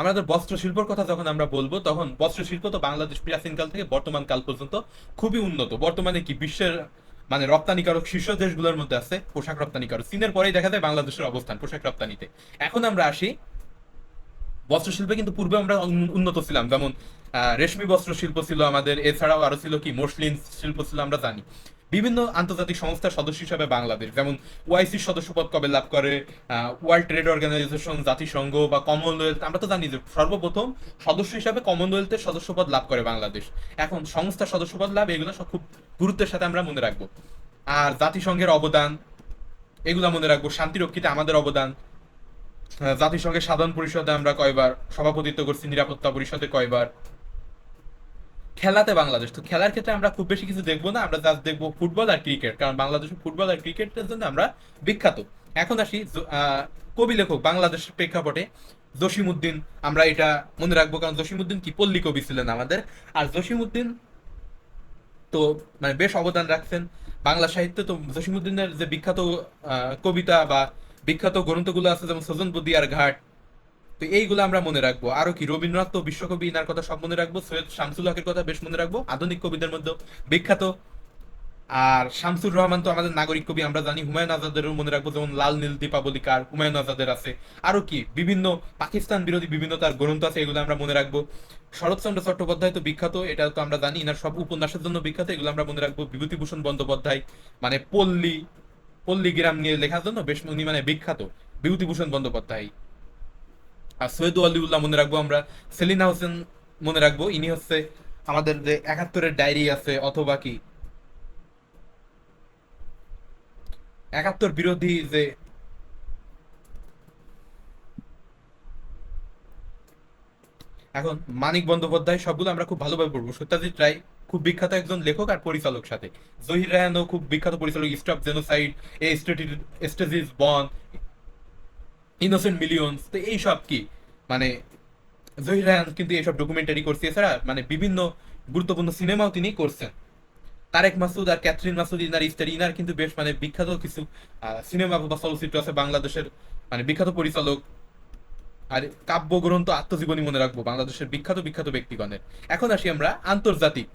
আমাদের বস্ত্র শিল্পের কথা যখন আমরা বলবো, তখন বস্ত্র শিল্প তো বাংলাদেশ প্রাচীনকাল থেকে বর্তমান কাল পর্যন্ত খুবই উন্নত। বর্তমানে কি বিশ্বের মানে রপ্তানিকারক শীর্ষ দেশগুলোর মধ্যে আছে পোশাক রপ্তানিকারক। চীনের পরেই দেখা যায় বাংলাদেশের অবস্থান পোশাক রপ্তানিতে। এখন আমরা আসি, বস্ত্র শিল্পে কিন্তু পূর্বে আমরা উন্নত ছিলাম, যেমন রেশমি বস্ত্র শিল্প ছিল আমাদের, এছাড়াও আরো ছিল কি মসলিন শিল্প ছিল, আমরা জানি। বিভিন্ন আন্তর্জাতিক সংস্থার সদস্য হিসাবে বাংলাদেশ, যেমন ওআইসির সদস্যপদ কবে লাভ করে, ওয়ার্ল্ড ট্রেড অর্গানাইজেশন, জাতিসংঘ বা কমনওয়েলথ, আমরা তো জানি যে সর্বপ্রথম সদস্য হিসাবে কমনওয়েলথের সদস্যপদ লাভ করে বাংলাদেশ। এখন সংস্থার সদস্যপদ লাভ, এগুলো সব খুব গুরুত্বের সাথে আমরা মনে রাখবো। আর জাতিসংঘের অবদান, এগুলো মনে রাখবো। শান্তিরক্ষীতে আমাদের অবদান, জাতিসংঘের সাধারণ পরিষদে আমরা কয়বার সভাপতিত্ব করছি, নিরাপত্তা পরিষদে কয়বার। খেলাতে বাংলাদেশ, তো খেলার ক্ষেত্রে আমরা খুব বেশি কিছু দেখবো না, আমরা জাস্ট দেখবো ফুটবল আর ক্রিকেট, কারণ বাংলাদেশের ফুটবল আর ক্রিকেটের জন্য আমরা বিখ্যাত। এখন আসি কবি লেখক বাংলাদেশের প্রেক্ষাপটে জসিমউদ্দিন, আমরা এটা মনে রাখবো, কারণ জসিমউদ্দিন কি পল্লী কবি ছিলেন আমাদের। আর জসিমউদ্দিন তো মানে বেশ অবদান রাখছেন বাংলা সাহিত্যে। তো জসিমউদ্দিনের যে বিখ্যাত কবিতা বা বিখ্যাত গ্রন্থগুলো আছে, যেমন সজন বদিয়ার ঘাট, তো এইগুলো আমরা মনে রাখবো। আরো কি, রবীন্দ্রনাথ তো বিশ্বকবি, ইনার কথা সব মনে রাখবো। সৈয়দ শামসুল হকের কথা বেশ মনে রাখবো, আধুনিক কবিদের মধ্যে বিখ্যাত। আর শামসুর রহমান তো আমাদের নাগরিক কবি, আমরা জানি। হুমায়ুন আজাদেরও মনে রাখবো, যেমন লাল নীল দীপাবলি কার, হুমায়ুন আজাদের আছে। আরো কি, বিভিন্ন পাকিস্তান বিরোধী বিভিন্ন তার গ্রন্থ আছে, এগুলো আমরা মনে রাখবো। শরৎচন্দ্র চট্টোপাধ্যায় তো বিখ্যাত, এটা তো আমরা জানি, ইনার সব উপন্যাসের জন্য বিখ্যাত, এগুলো আমরা মনে রাখবো। বিভূতিভূষণ বন্দ্যোপাধ্যায় মানে পল্লী পল্লী গ্রাম নিয়ে লেখার জন্য বেশ উনি মানে বিখ্যাত, বিভূতিভূষণ বন্দ্যোপাধ্যায়। আর সৈয়দ আলিউল্লাহ মনে রাখবো আমরা। সেলিনা হোসেন মনে রাখবো, ইনি হচ্ছে আমাদের যে একাত্তরের ডায়েরি আছে, অথবা কি একাত্তর বিরোধী যে, এখন মানিক বন্দ্যোপাধ্যায়, সবগুলো আমরা খুব ভালোভাবে পড়বো। সত্যজিৎ রায় খুব বিখ্যাত একজন লেখক আর পরিচালক, সাথে জহির রায়হানও খুব বিখ্যাত পরিচালক, স্টপ জেনোসাইড, এ স্টেজিস বন, ইনোসেন্ট মিলিয়ন্স, তো এইসব কি মানে জহির রায়হান কিন্তু এইসব ডকুমেন্টারি করছে। এছাড়া মানে বিভিন্ন গুরুত্বপূর্ণ সিনেমাও তিনি করছেন। তারেক মাসুদ আর Catherine Masud, inner story, inner কিন্তু বেশ মানে বিখ্যাত কিছু সিনেমা বা চলচ্চিত্র আছে বাংলাদেশের, মানে বিখ্যাত পরিচালক। আর কাব্যগ্রন্থ, আত্মজীবনী মনে রাখবো বাংলাদেশের বিখ্যাত বিখ্যাত ব্যক্তিগণের। এখন আসি আমরা আন্তর্জাতিক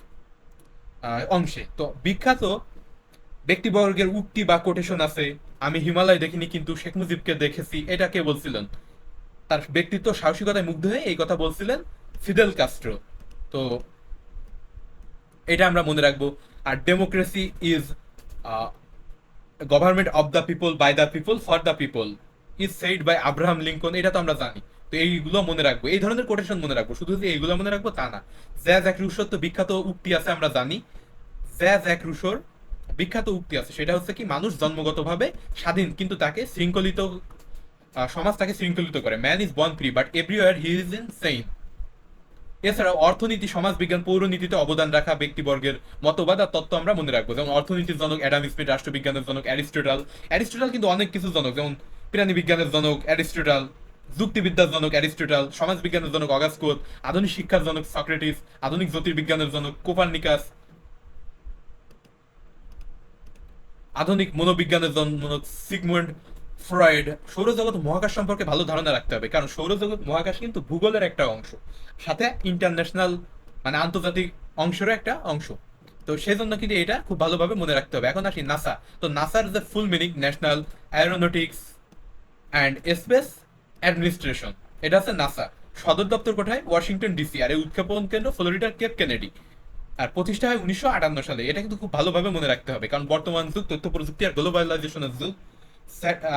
অংশে। তো বিখ্যাত ব্যক্তিবর্গের উক্তি বা কোটেশন আছে, আমি হিমালয় দেখিনি কিন্তু শেখ মুজিবকে দেখেছি, এটা কে বলছিলেন? তার ব্যক্তিত্ব সাহসিকতায় মুগ্ধ হয়ে এই কথা বলছিলেন ফিদেল কাস্ট্রো। তো এটা আমরা মনে রাখবো। আর democracy is government of the people, by the people, for the people, is said by Abraham Lincoln, এটা তো আমরা জানি। তো এইগুলো মনে রাখবো, এই ধরনের কোটেশন মনে রাখবো। শুধু যে এইগুলো মনে রাখবো তা না। জ্যাজ এক রুশোর তো বিখ্যাত উক্তি আছে, আমরা জানি। জ্যাজ এক রুশোর বিখ্যাত উক্তি আছে, সেটা হচ্ছে কি, মানুষ জন্মগতভাবে স্বাধীন, কিন্তু তাকে শৃঙ্খলিত সমাজ তাকে শৃঙ্খলিত করে। Man is born free but everywhere he is insane. এছাড়াও অর্থনীতি, সমাজবিজ্ঞান, পৌরনীতিতে অবদান রাখা ব্যক্তিবর্গের মতবাদ আর তত্ত্ব আমরা মনে রাখবো। যেমন অর্থনীতির জনক অ্যাডাম স্মিথ, রাষ্ট্রবিজ্ঞানের জনক অ্যারিস্টটল। অ্যারিস্টটল কিন্তু অনেক কিছু জনক, যেমন প্রাণী বিজ্ঞানের জনক অ্যারিস্টটল, যুক্তিবিদ্যার জনক অ্যারিস্টটল, সমাজবিজ্ঞানের জনক অগাস্কোত, আধুনিক শিক্ষার জনক সক্রেটিস, আধুনিক জ্যোতির্বিজ্ঞানের জনক কোপার্নিকাস, আধুনিক মনোবিজ্ঞানের জনক সিগমুন্ড ফ্রয়েড। সৌরজগৎ মহাকাশ সম্পর্কে ভালো ধারণা রাখতে হবে, কারণ সৌরজগৎ মহাকাশ কিন্তু ভূগোলের একটা অংশ, সাথে ইন্টারন্যাশনাল মানে আন্তর্জাতিক অংশেরও একটা অংশ। তো সেজন্য কিন্তু এটা খুব ভালোভাবে মনে রাখতে হবে। এখন আসি নাসা। তো নাসার যে full meaning, national Aeronautics and space administration, এটা আছে নাসা। সদর দপ্তর কোথায়? Washington DC. আর এই উৎক্ষেপণ কেন্দ্র ফ্লোরিডার কেপ কেনেডি। আর প্রতিষ্ঠা হয় 1958 সালে। এটা কিন্তু খুব ভালোভাবে মনে রাখতে হবে, কারণ বর্তমান যুগ তথ্য প্রযুক্তি আর গ্লোবালাইজেশনের যুগ।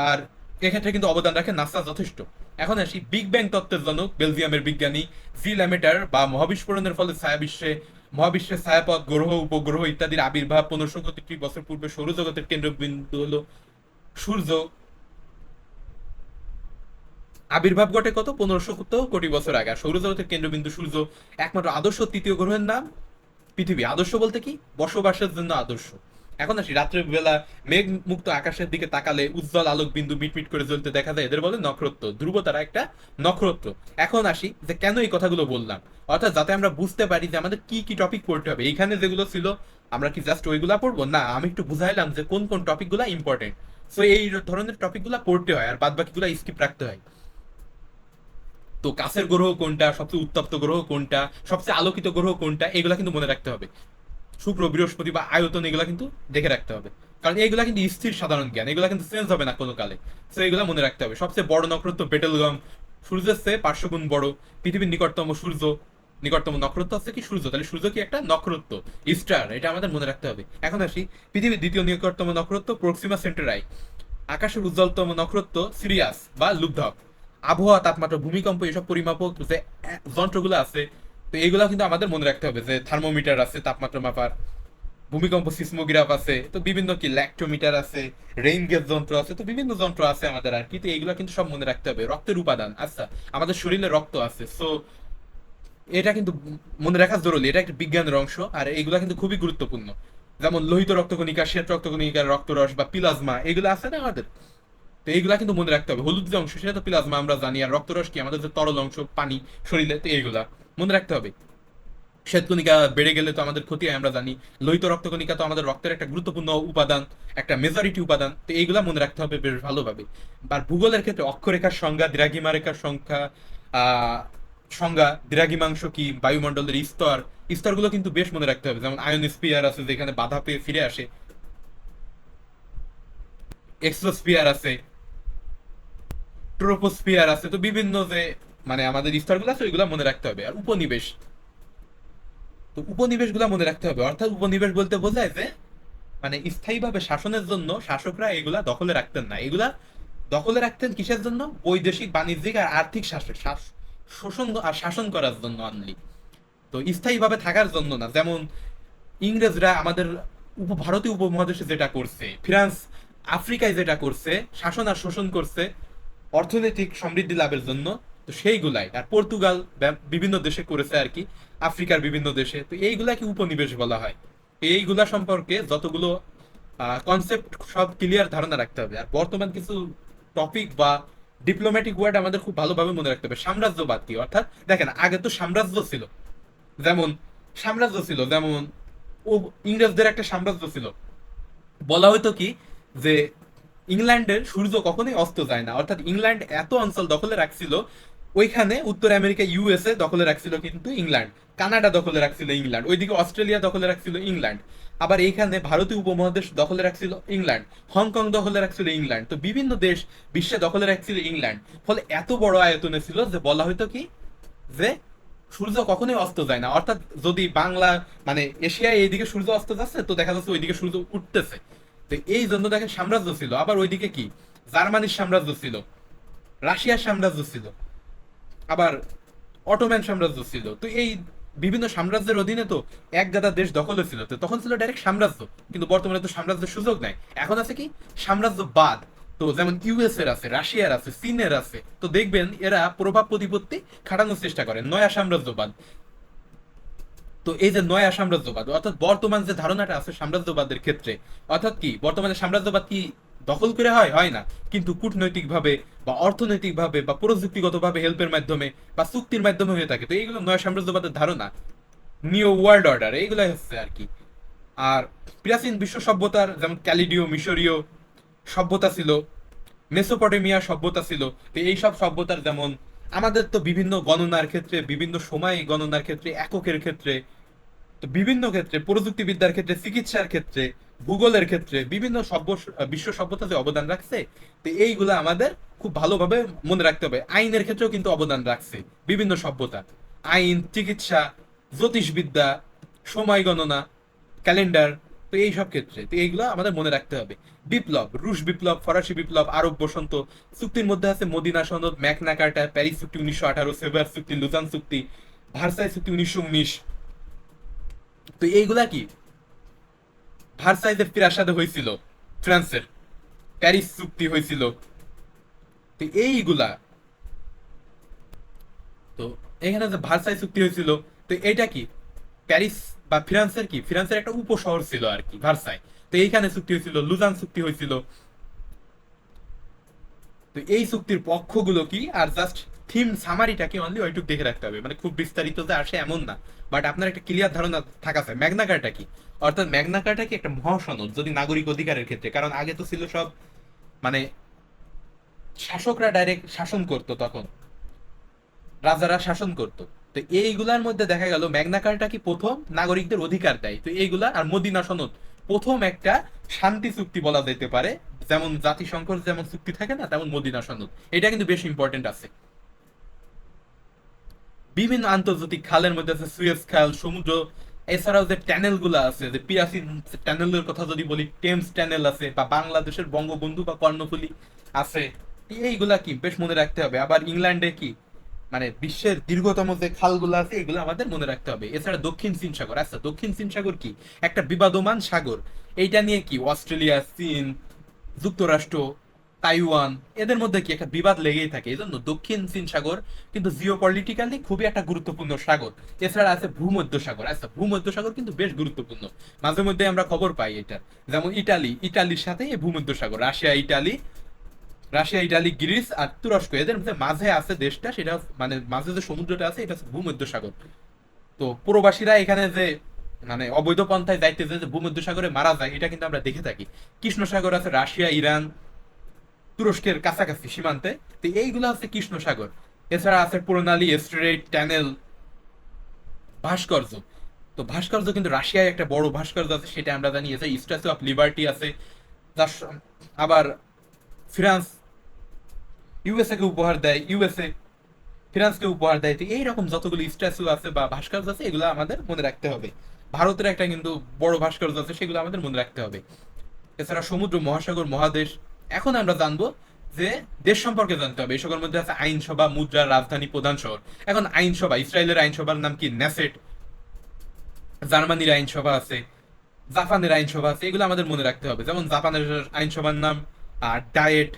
আর এক্ষেত্রে কিন্তু অবদান রাখে নাসা যথেষ্ট। এখন আসি বিগ ব্যাং তত্ত্বের জনক বেলজিয়ামের বিজ্ঞানী জি ল্যামেটার, বা মহাবিস্ফোরণের ফলে মহাবিশ্বের ছায়াপথ, গ্রহ, উপগ্রহ ইত্যাদির আবির্ভাব 1530 বছর পূর্বে সৌরজগতের কেন্দ্রবিন্দু হলো সূর্য। আবির্ভাব ঘটে কত? 1570 কোটি বছর আগে। আর সৌরজগতের কেন্দ্রবিন্দু সূর্য। একমাত্র আদর্শ তৃতীয় গ্রহের নাম পৃথিবী। আদর্শ বলতে কি? বসবাসের জন্য আদর্শ। এখন আসি রাত্রের বেলা মেঘ মুক্ত আকাশের দিকে তাকালে উজ্জ্বল আলোক বিন্দু মিটমিট করে জ্বলতে দেখা যায়, এদের বলে নক্ষত্র। ধ্রুব তারা একটা নক্ষত্র। এখন আসি যে কেন এই কথাগুলো বললাম, অর্থাৎ যাতে আমরা বুঝতে পারি যে আমাদের কি কি টপিক পড়তে হবে। এইখানে যেগুলো ছিল আমরা কি জাস্ট ওইগুলা পড়বো? না, আমি একটু বুঝাইলাম যে কোন কোন টপিকগুলো ইম্পর্টেন্ট। সো এই ধরনের টপিকগুলো পড়তে হয়, আর বাদ বাকিগুলো স্কিপ রাখতে হয়। তো কাছের গ্রহ কোনটা, সবচেয়ে উত্তপ্ত গ্রহ কোনটা, সবচেয়ে আলোকিত গ্রহ কোনটা, এগুলা কিন্তু মনে রাখতে হবে। শুক্র, বৃহস্পতি বা আয়তন, এগুলা কিন্তু দেখে রাখতে হবে, কারণ এইগুলা কিন্তু স্থির সাধারণ জ্ঞান, এগুলা কিন্তু চেঞ্জ হবে না কোনো কালে। তো এগুলা মনে রাখতে হবে। সবচেয়ে বড় নক্ষত্র বেটেলগাম, সূর্যের চেয়ে 500 গুণ বড়। পৃথিবীর নিকটতম সূর্য, নিকটতম নক্ষত্র আছে কি? সূর্য। তাহলে সূর্য কি একটা নক্ষত্র, স্টার, এটা আমাদের মনে রাখতে হবে। এখন আসি পৃথিবীর দ্বিতীয় নিকটতম নক্ষত্র প্রক্সিমা সেন্টারাই। আকাশের উজ্জ্বলতম নক্ষত্র সিরিয়াস বা লুব্ধক। আবহাওয়া, তাপমাত্রা, ভূমিকম্প, এসব পরিমাপক যে যন্ত্রগুলো আছে, তো এইগুলা কিন্তু আমাদের মনে রাখতে হবে, যে থার্মোমিটার আছে তাপমাত্রা মাপার, ভূমিকম্প সিসমোগ্রাফ আছে, তো বিভিন্ন কি ল্যাক্টোমিটার আছে, রেইন গেজ যন্ত্র আছে, তো বিভিন্ন যন্ত্র আছে আমাদের আর কি। তো এইগুলা কিন্তু সব মনে রাখতে হবে। রক্তের উপাদান, আচ্ছা আমাদের শরীরে রক্ত আছে, সো এটা কিন্তু মনে রাখা জরুরি, এটা একটা বিজ্ঞানের অংশ। আর এইগুলা কিন্তু খুবই গুরুত্বপূর্ণ। যেমন লোহিত রক্তকণিকা, শ্বেত রক্তকণিকা, রক্তরস বা প্লাজমা, এগুলো আছে না আমাদের। তো এইগুলা কিন্তু মনে রাখতে হবে। হলুদ যে অংশ সেটা তো প্লাজমা আমরা জানি, আর রক্তরস কি? আমাদের যে তরল অংশ, পানি শরীরে, তো এইগুলা মনে রাখতে হবে। শ্বেতকণিকা বেড়ে গেলে তো আমাদের ক্ষতি হয় আমরা জানি। লোহিত রক্তকণিকা তো আমাদের রক্তের একটা গুরুত্বপূর্ণ উপাদান, একটা মেজরিটি উপাদান, তো এইগুলা মনে রাখতে হবে বেশ ভালোভাবে। আর ভূগোলের ক্ষেত্রে অক্ষরেখার সংজ্ঞা, দ্রাঘিমা রেখার সংখ্যা, সংজ্ঞা, দ্রাঘিমাংশ কি, বায়ুমণ্ডলের স্তর, স্তরগুলো কিন্তু বেশ মনে রাখতে হবে। যেমন আয়োনস্ফিয়ার আছে যেখানে বাধা পেয়ে ফিরে আসে, এক্সোস্ফিয়ার আছে, ট্রোপোস্ফিয়ার আছে, তো বিভিন্ন যে মানে আমাদের স্তরগুলো আছে ওইগুলো মনে রাখতে হবে। আর উপনিবেশ, তো উপনিবেশ গুলা মনে রাখতে হবে। অর্থাৎ উপনিবেশ বলতে বোঝায় যে মানে স্থায়ীভাবে শাসনের জন্য শাসকরা এগুলা দখলে রাখতেন না। এগুলা দখলে রাখতেন কিসের জন্য? বৈদেশিক, বাণিজ্যিক আর আর্থিক শোষণ আর শাসন করার জন্য অনলি। তো স্থায়ীভাবে থাকার জন্য না। যেমন ইংরেজরা আমাদের ভারতীয় উপমহাদেশে যেটা করছে, ফ্রান্স আফ্রিকায় যেটা করছে, শাসন আর শোষণ করছে অর্থনৈতিক সমৃদ্ধি লাভের জন্য, তো সেইগুলাই। আর পর্তুগাল বিভিন্ন দেশে করেছে আর কি, আফ্রিকার বিভিন্ন দেশে। তো এইগুলাকে উপনিবেশ বলা হয়। এইগুলা সম্পর্কে যতগুলো কনসেপ্ট, সব ক্লিয়ার ধারণা রাখতে হবে। আর বর্তমান কিছু টপিক বা ডিপ্লোম্যাটিক ওয়ার্ড আমাদের খুব ভালোভাবে মনে রাখতে হবে। সাম্রাজ্যবাদ কি? অর্থাৎ দেখেন আগে তো সাম্রাজ্য ছিল, যেমন যেমন ও ইংরেজদের একটা সাম্রাজ্য ছিল। বলা হয়তো কি যে ইংল্যান্ডের সূর্য কখনোই অস্ত যায় না, অর্থাৎ ইংল্যান্ড এত অঞ্চল দখলে রাখছিল। ওইখানে উত্তর আমেরিকা, ইউএসএ দখলে রাখছিল কিন্তু ইংল্যান্ড, কানাডা দখলে রাখছিল ইংল্যান্ড, ওইদিকে অস্ট্রেলিয়া দখলে রাখছিল ইংল্যান্ড, আবার এইখানে ভারতীয় উপমহাদেশ দখলে রাখছিল ইংল্যান্ড, হংকং দখলে রাখছিল ইংল্যান্ড, তো বিভিন্ন দেশ বিশ্বে দখলে রাখছিল ইংল্যান্ড। ফলে এত বড় আয়তনে ছিল যে বলা হয়তো কি যে সূর্য কখনোই অস্ত যায় না। অর্থাৎ যদি বাংলা মানে এশিয়ায় এইদিকে সূর্য অস্ত যাচ্ছে, তো দেখা যাচ্ছে ওইদিকে সূর্য উঠতেছে। তো এই জন্য দেখেন সাম্রাজ্য ছিল। আবার ওইদিকে কি জার্মানির সাম্রাজ্য ছিল, রাশিয়ার সাম্রাজ্য ছিল, আবার অটোম্যান সাম্রাজ্য ছিল। তো এই বিভিন্ন সাম্রাজ্যের অধীনে তো এক গাদা দেশ দখলে ছিল, তো তখন ছিল ডাইরেক্ট সাম্রাজ্য। কিন্তু বর্তমানে তো সাম্রাজ্যের সুযোগ নাই, এখন আছে কি সাম্রাজ্যবাদ। তো যেমন ইউএস এর আছে, রাশিয়ার আছে, চীনের আছে, তো দেখবেন এরা প্রভাব প্রতিপত্তি খাটানোর চেষ্টা করে, নয়া সাম্রাজ্যবাদ। তো এই যে নয়া সাম্রাজ্যবাদ, অর্থাৎ বর্তমান যে ধারণাটা আছে সাম্রাজ্যবাদের ক্ষেত্রে, অর্থাৎ কি বর্তমানে সাম্রাজ্যবাদ কি দখল করে হয়? হয় না, কিন্তু কূটনৈতিক ভাবে বা অর্থনৈতিক ভাবে বা প্রযুক্তিগত ভাবে হেল্পের মাধ্যমে বা চুক্তির মাধ্যমে হয়ে থাকে। তো এইগুলো নয়া সাম্রাজ্যবাদের ধারণা, নিউ ওয়ার্ল্ড অর্ডার, এইগুলাই হচ্ছে আর কি। আর প্রাচীন বিশ্ব সভ্যতার যেমন ক্যালিডীয়, মিশরীয় সভ্যতা ছিল, মেসোপটেমিয়া সভ্যতা ছিল। তো এইসব সভ্যতার যেমন আমাদের তো বিভিন্ন গণনার ক্ষেত্রে, বিভিন্ন সময় গণনার ক্ষেত্রে, এককের ক্ষেত্রে, তো বিভিন্ন ক্ষেত্রে, প্রযুক্তিবিদ্যার ক্ষেত্রে, চিকিৎসার ক্ষেত্রে ভূগোলের ক্ষেত্রে বিভিন্ন বিশ্ব সভ্যতাতে অবদান রাখছে। তো এইগুলা আমাদের খুব ভালোভাবে মনে রাখতে হবে। আইনের ক্ষেত্রেও কিন্তু অবদান রাখছে বিভিন্ন সভ্যতা। আইন, চিকিৎসা, জ্যোতিষবিদ্যা, সময় গণনা, ক্যালেন্ডার, তো এই সব ক্ষেত্রে তো এইগুলো আমাদের মনে রাখতে হবে। বিপ্লব, রুশ বিপ্লব, ফরাসি বিপ্লব, আরব বসন্ত, চুক্তির মধ্যে আছে মদিনা সনদ, ম্যাগনা কার্টা, প্যারিস চুক্তি 1918, সেভার চুক্তি, লুজান চুক্তি, ভার্সাই চুক্তি 1919। তো এইগুলা কি ভার্সাইজের প্রাসাদে হয়েছিল ফ্রান্সের, প্যারিস চুক্তি হয়েছিল। তো এইগুলা, তো এখানে যে ভার্সাই চুক্তি হয়েছিল, তো এটা কি প্যারিস বা ফ্রান্সের কি ফ্রান্সের একটা উপশহর ছিল আর কি ভার্সাই। তো এইখানে চুক্তি হয়েছিল, লুজান চুক্তি হয়েছিল। তো এই চুক্তির পক্ষগুলো কি, আর জাস্ট থিম সামারিটাকে অনলি ওইটুকু দেখে রাখতে হবে, মানে খুব বিস্তারিত যে আসে এমন না, বাট আপনার একটা ক্লিয়ার ধারণা থাকা চাই ম্যাগনা কার্টা কি। অর্থাৎ ম্যাগনা কার্টা কি একটা মহাসনদ যদি নাগরিক অধিকারের ক্ষেত্রে, কারণ আগে তো ছিল সব মানে শাসকরা ডাইরেক্ট শাসন করতো, তখন রাজারা শাসন করতো। তো এইগুলার মধ্যে দেখা গেল ম্যাগনা কার্টা কি প্রথম নাগরিকদের অধিকার দেয়। তো এইগুলা আর মদিনা সনদ প্রথম একটা শান্তি চুক্তি বলা যেতে পারে। যেমন জাতিসংঘের যেমন চুক্তি থাকে না, তেমন মদিনা সনদ এটা কিন্তু বেশ ইম্পর্টেন্ট আছে। বিভিন্ন আন্তর্জাতিক খালের মধ্যে আছে সুয়েজ খাল, সমুদ্র, এছাড়াও যে ট্যানেল গুলা আছে, যে পিয়াসি ট্যানেলের কথা যদি বলি, টেমস ট্যানেল আছে, বা বাংলাদেশের বঙ্গবন্ধু বা কর্ণফুলী আছে। এইগুলা কি বেশ মনে রাখতে হবে। আবার ইংল্যান্ডে কি মানে বিশ্বের দীর্ঘতম যে খালগুলো আছে এগুলো আমাদের মনে রাখতে হবে। এছাড়া দক্ষিণ চীন সাগর, আচ্ছা দক্ষিণ চীন সাগর কি একটা বিবাদমান সাগর। এইটা নিয়ে কি অস্ট্রেলিয়া, চীন, যুক্তরাষ্ট্র, তাইওয়ান, এদের মধ্যে কি একটা বিবাদ লেগেই থাকে। এই জন্য দক্ষিণ চীন সাগর কিন্তু জিও পলিটিক্যালি খুবই একটা গুরুত্বপূর্ণ সাগর। এছাড়া আছে ভূমধ্য সাগর, আচ্ছা ভূমধ্য সাগর কিন্তু বেশ গুরুত্বপূর্ণ, মাঝে মধ্যে আমরা খবর পাই এটা। যেমন ইটালির সাথে এই ভূমধ্য সাগর, রাশিয়া, ইটালি, গ্রিস আর তুরস্ক, এদের মধ্যে মাঝে আছে দেশটা, সেটা মানে মাঝে যে সমুদ্রটা আছে এটা হচ্ছে ভূমধ্য সাগর। তো প্রবাসীরা এখানে যে মানে অবৈধ পন্থায় যাইতে যে ভূমধ্য সাগরে মারা যায় এটা কিন্তু আমরা দেখে থাকি। কৃষ্ণ সাগর আছে রাশিয়া, ইরান, তুরস্কের কাছাকাছি সীমান্তে। তো এইগুলো হচ্ছে কৃষ্ণ সাগর। এছাড়া আছে প্রণালী, স্ট্রেইট, ট্যানেল, ভাস্কর্য। তো ভাস্কর্য কিন্তু রাশিয়ায় একটা বড় ভাস্কর্য আছে, সেটা আমরা জানি। এছাড়া স্ট্যাচু অফ লিবার্টি আছে। আবার ফ্রান্স ইউএসএ কে উপহার দেয়, ইউএসএ ফ্রান্সকে উপহার দেয়। তো এইরকম যতগুলো স্ট্যাচু আছে বা ভাস্কর্য আছে এগুলো আমাদের মনে রাখতে হবে। ভারতের একটা কিন্তু বড় ভাস্কর্য আছে, সেগুলো আমাদের মনে রাখতে হবে। এছাড়া সমুদ্র, মহাসাগর, মহাদেশ। এখন আমরা জানবো যে দেশ সম্পর্কে জানতে হবে। এই সকলের মধ্যে আছে আইনসভা, মুদ্রা, রাজধানী, প্রধান শহর। এখন আইনসভা, ইসরায়েলের আইনসভার নাম কি নেসেট, জার্মানির আইনসভা আছে, জাপানের আইনসভা আছে, এগুলো আমাদের মনে রাখতে হবে। যেমন জাপানের আইনসভার নাম ডায়েট।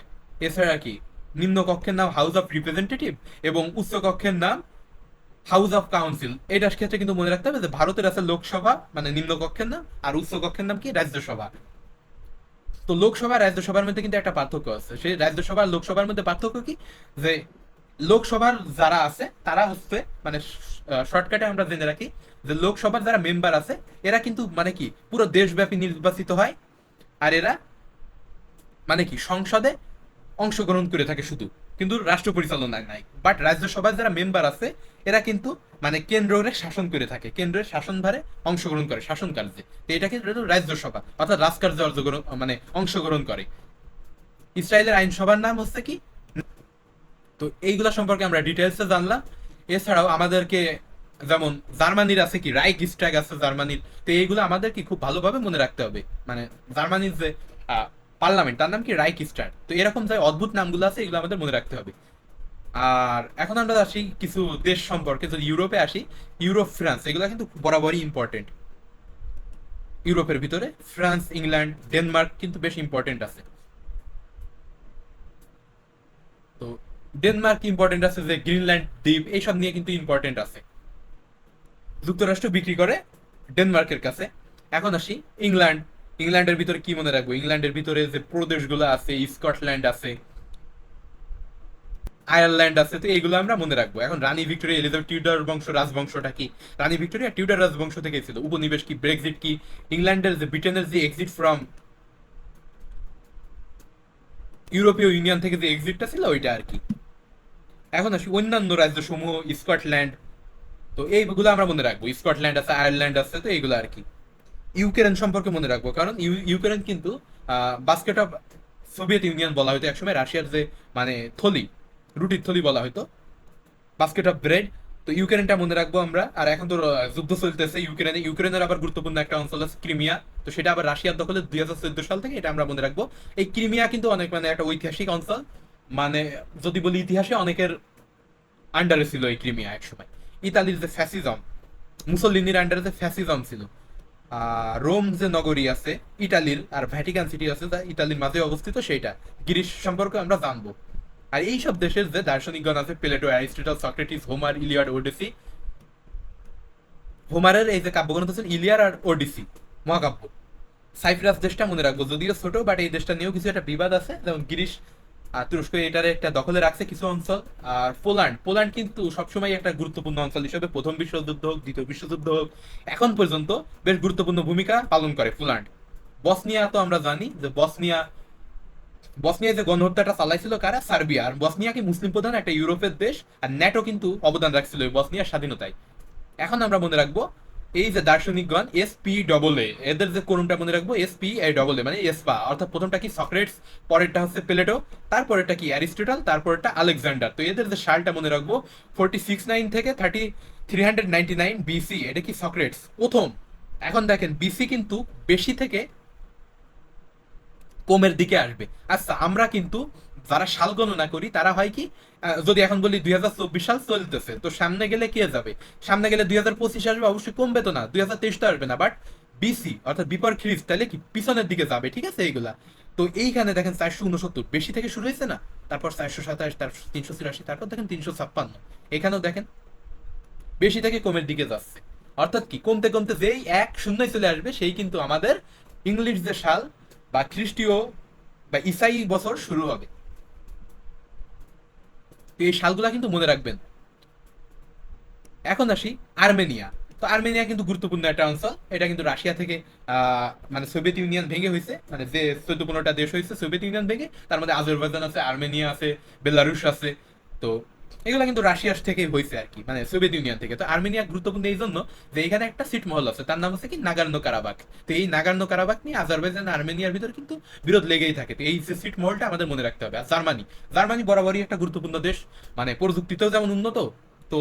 এছাড়া কি নিম্ন কক্ষের নাম হাউস অফ রিপ্রেজেন্টেটিভ, এবং উচ্চ কক্ষের নাম হাউস অফ কাউন্সিল। এটার ক্ষেত্রে কিন্তু মনে রাখতে হবে যে ভারতের আছে লোকসভা মানে নিম্ন কক্ষের নাম, আর উচ্চ কক্ষের নাম কি রাজ্যসভা। তো লোকসভা রাজ্যসভার মধ্যে কিন্তু একটা পার্থক্য আছে। সেই রাজ্যসভা আর লোকসভার মধ্যে পার্থক্য কি, যে লোকসভার যারা আছে তারা হচ্ছে মানে শর্টকাটে আমরা জেনে রাখি যে লোকসভার যারা মেম্বার আছে এরা কিন্তু মানে কি পুরো দেশব্যাপী নির্বাচিত হয়। আর এরা মানে কি সংসদে অংশগ্রহণ করে থাকে শুধু, কিন্তু রাষ্ট্র পরিচালনায় নাই। বাট রাজ্যসভার যারা মেম্বার আছে এরা কিন্তু মানে কেন্দ্রের শাসন করে থাকে, কেন্দ্রের শাসনভারে অংশগ্রহণ করে শাসন কার্যে। তো এটাকে রাজ্যসভা অর্থাৎ রাজকার্যে মানে অংশগ্রহণ করে। ইসরায়েলের আইনসভার নাম হচ্ছে কি। তো এইগুলা সম্পর্কে আমরা ডিটেলসে জানলাম। এছাড়াও আমাদেরকে যেমন জার্মানির আছে কি রাইক স্ট্যাগ আছে জার্মানির। তো এইগুলো আমাদের কি খুব ভালোভাবে মনে রাখতে হবে। মানে জার্মানির যে পার্লামেন্ট তার নাম কি রাইক স্ট্যাগ। তো এরকম যে অদ্ভুত নামগুলো আছে এগুলো আমাদের মনে রাখতে হবে। আর এখন আমরা আসি কিছু দেশ সম্পর্কে, যদি ইউরোপে আসি, ইউরোপ, ফ্রান্স, এগুলো কিন্তু বরাবরই ইম্পর্টেন্ট। ইউরোপের ভিতরে ফ্রান্স, ইংল্যান্ড, ডেনমার্ক কিন্তু বেশ ইম্পর্টেন্ট আছে। তো ডেনমার্ক ইম্পর্টেন্ট আছে, যে গ্রিনল্যান্ড দ্বীপ এইসব নিয়ে কিন্তু ইম্পর্টেন্ট আছে। যুক্তরাষ্ট্র বিক্রি করে ডেনমার্কের কাছে। এখন আসি ইংল্যান্ড। ইংল্যান্ডের ভিতরে কি মনে রাখবো, ইংল্যান্ডের ভিতরে যে প্রদেশগুলো আছে, স্কটল্যান্ড আছে, আয়ারল্যান্ড আছে। তো এইগুলো আমরা মনে রাখবো। এখন রানী ভিক্টোরিয়া, এলিজাবেথ টিউডার বংশ, রাজবংশটা কি, রানী ভিক্টোরিয়া টিউডার রাজবংশ থেকে ছিল। উপনিবেশ কি, ব্রেক্সিট কি, ইংল্যান্ডের যে ব্রিটেনের যে এক্সিট ফ্রম ইউরোপীয় ইউনিয়ন থেকে যে এক্সিটটা ছিল ওইটা আর কি। এখন আসি অন্যান্য রাজ্য সমূহ, স্কটল্যান্ড। তো এইগুলো আমরা মনে রাখবো, স্কটল্যান্ড আছে, আয়ারল্যান্ড আছে, তো এইগুলো আর কি। ইউক্রেন সম্পর্কে মনে রাখবো, কারণ ইউক্রেন কিন্তু বাস্কেট অফ সোভিয়েত ইউনিয়ন বলা হতো একসময়, রাশিয়ার যে মানে থলি, রুটির থলি বলা হতো, বাস্কেট অফ ব্রেড। তো ইউক্রেনটা মনে রাখবো আমরা। আর এখন তো যুদ্ধ চলতেছে ইউক্রেনে, ইউক্রেনের আবার গুরুত্বপূর্ণ একটা অঞ্চল আছে ক্রিমিয়া, তো সেটা আবার রাশিয়ার দখলে 2014 সাল থেকে, এটা আমরা মনে রাখবো। এই ক্রিমিয়া কিন্তু অনেক মানে একটা ঐতিহাসিক অঞ্চল, মানে যদি বলি ইতিহাসে অনেকের আন্ডারে ছিল এই ক্রিমিয়া একসময়। ইতালির যে ফ্যাসিজম, মুসলিনির আন্ডারে যে ফ্যাসিজম ছিল, রোম যে নগরী আছে ইটালির, আর ভ্যাটিকান সিটি আছে যা ইতালির মাঝে অবস্থিত, সেইটা গ্রিস সম্পর্কে আমরা জানবো। আর এইসব দেশের যে দার্শনিকগণ আছে, Plato, Aristotle, Socrates, Homer, Iliad, Odyssey. হোমারের এই যে কাব্যগ্রন্থ আছে ইলিয়ার আর ওডিসি মহাকাব্য। সাইপ্রাস দেশটা মনে রাখবো, যদিও ছোট, বাট এই দেশটা নিয়েও কিছু একটা বিবাদ আছে, যেমন গ্রিস আর তুরস্ক এটার একটা দখলে রাখছে কিছু অঞ্চল। আর পোল্যান্ড, পোল্যান্ড কিন্তু সবসময় একটা গুরুত্বপূর্ণ অঞ্চল হিসেবে প্রথম বিশ্বযুদ্ধ হোক, দ্বিতীয় বিশ্বযুদ্ধ হোক, এখন পর্যন্ত বেশ গুরুত্বপূর্ণ ভূমিকা পালন করে পোল্যান্ড। বসনিয়া তো আমরা জানি যে বসনিয়া, বসনিয়া যে গণহত্যাটা চালাইছিল কারা, সার্বিয়া। আর বসনিয়া কি মুসলিম প্রধান একটা ইউরোপের দেশ, আর ন্যাটো কিন্তু অবদান রাখছিল ওই বসনিয়ার স্বাধীনতায়। এখন আমরা মনে রাখবো এই যে দার্শনিকগণ SPAA, এদের যে কোনটা মনে রাখবো SPAA, মানে এসপা, অর্থাৎ প্রথমটা কি সক্রেটস, পরেরটা হচ্ছে প্লেটো, তারপরেরটা কি অ্যারিস্টটল, তারপরেরটা আলেকজান্ডার। তো এদের যে সালটা মনে রাখবো 469 থেকে 399 BC, এটা কি সক্রেটস প্রথম। এখন দেখেন বিসি কিন্তু বেশি থেকে কমের দিকে আসবে। আচ্ছা, আমরা কিন্তু যারা সাল গণনা করি তারা হয় কি, যদি এখন বলি 2024 সাল চলতেছে, তো সামনে গেলে কে যাবে, সামনে গেলে 2025 আসবে, অবশ্যই কমবে তো না, 2023 তো আসবে না, বাট বিসি অর্থাৎ বিপর খ্রিস্ট তাহলে কি পিছনের দিকে যাবে, ঠিক আছে এইগুলা। তো এইখানে দেখেন 469 বেশি থেকে শুরু হয়েছে না, তারপর 427, তারপর 383, তারপর দেখেন 356, এখানেও দেখেন বেশি থেকে কমের দিকে যাচ্ছে। অর্থাৎ কি কমতে কমতে যেই 1 শূন্যই চলে আসবে, সেই কিন্তু আমাদের ইংলিশ যে সাল বা খ্রিস্টীয় বা ইসাই বছর শুরু হবে। তো এই সালগুলা কিন্তু মনে রাখবেন। এখন আসি আর্মেনিয়া। তো আর্মেনিয়া কিন্তু গুরুত্বপূর্ণ একটা অঞ্চল, এটা কিন্তু রাশিয়া থেকে মানে সোভিয়েত ইউনিয়ন ভেঙে হয়েছে, মানে যে 14-15টা দেশ হয়েছে সোভিয়েত ইউনিয়ন ভেঙে, তার মধ্যে আজারবাইজান আছে, আর্মেনিয়া আছে, বেলারুশ আছে। তো এগুলো কিন্তু রাশিয়ার থেকে হয়েছে আর কি, মানে সোভিয়েত ইউনিয়ন থেকে। তো আর্মেনিয়া গুরুত্বপূর্ণ এই জন্য যে এখানে একটা সিট মহল আছে, তার নাম হচ্ছে কি নাগার্নো কারাবাখ। তো এই নাগার্নো কারাবাখ নিয়ে আজারবাইজান আর্মেনিয়ার ভিতর কিন্তু বিরোধ লেগেই থাকে। তো এই যে সিট মহলটা আমাদের মনে রাখতে হবে। আর জার্মানি, জার্মানি বরাবরই একটা গুরুত্বপূর্ণ দেশ, মানে প্রযুক্তিতেও যেমন উন্নত। তো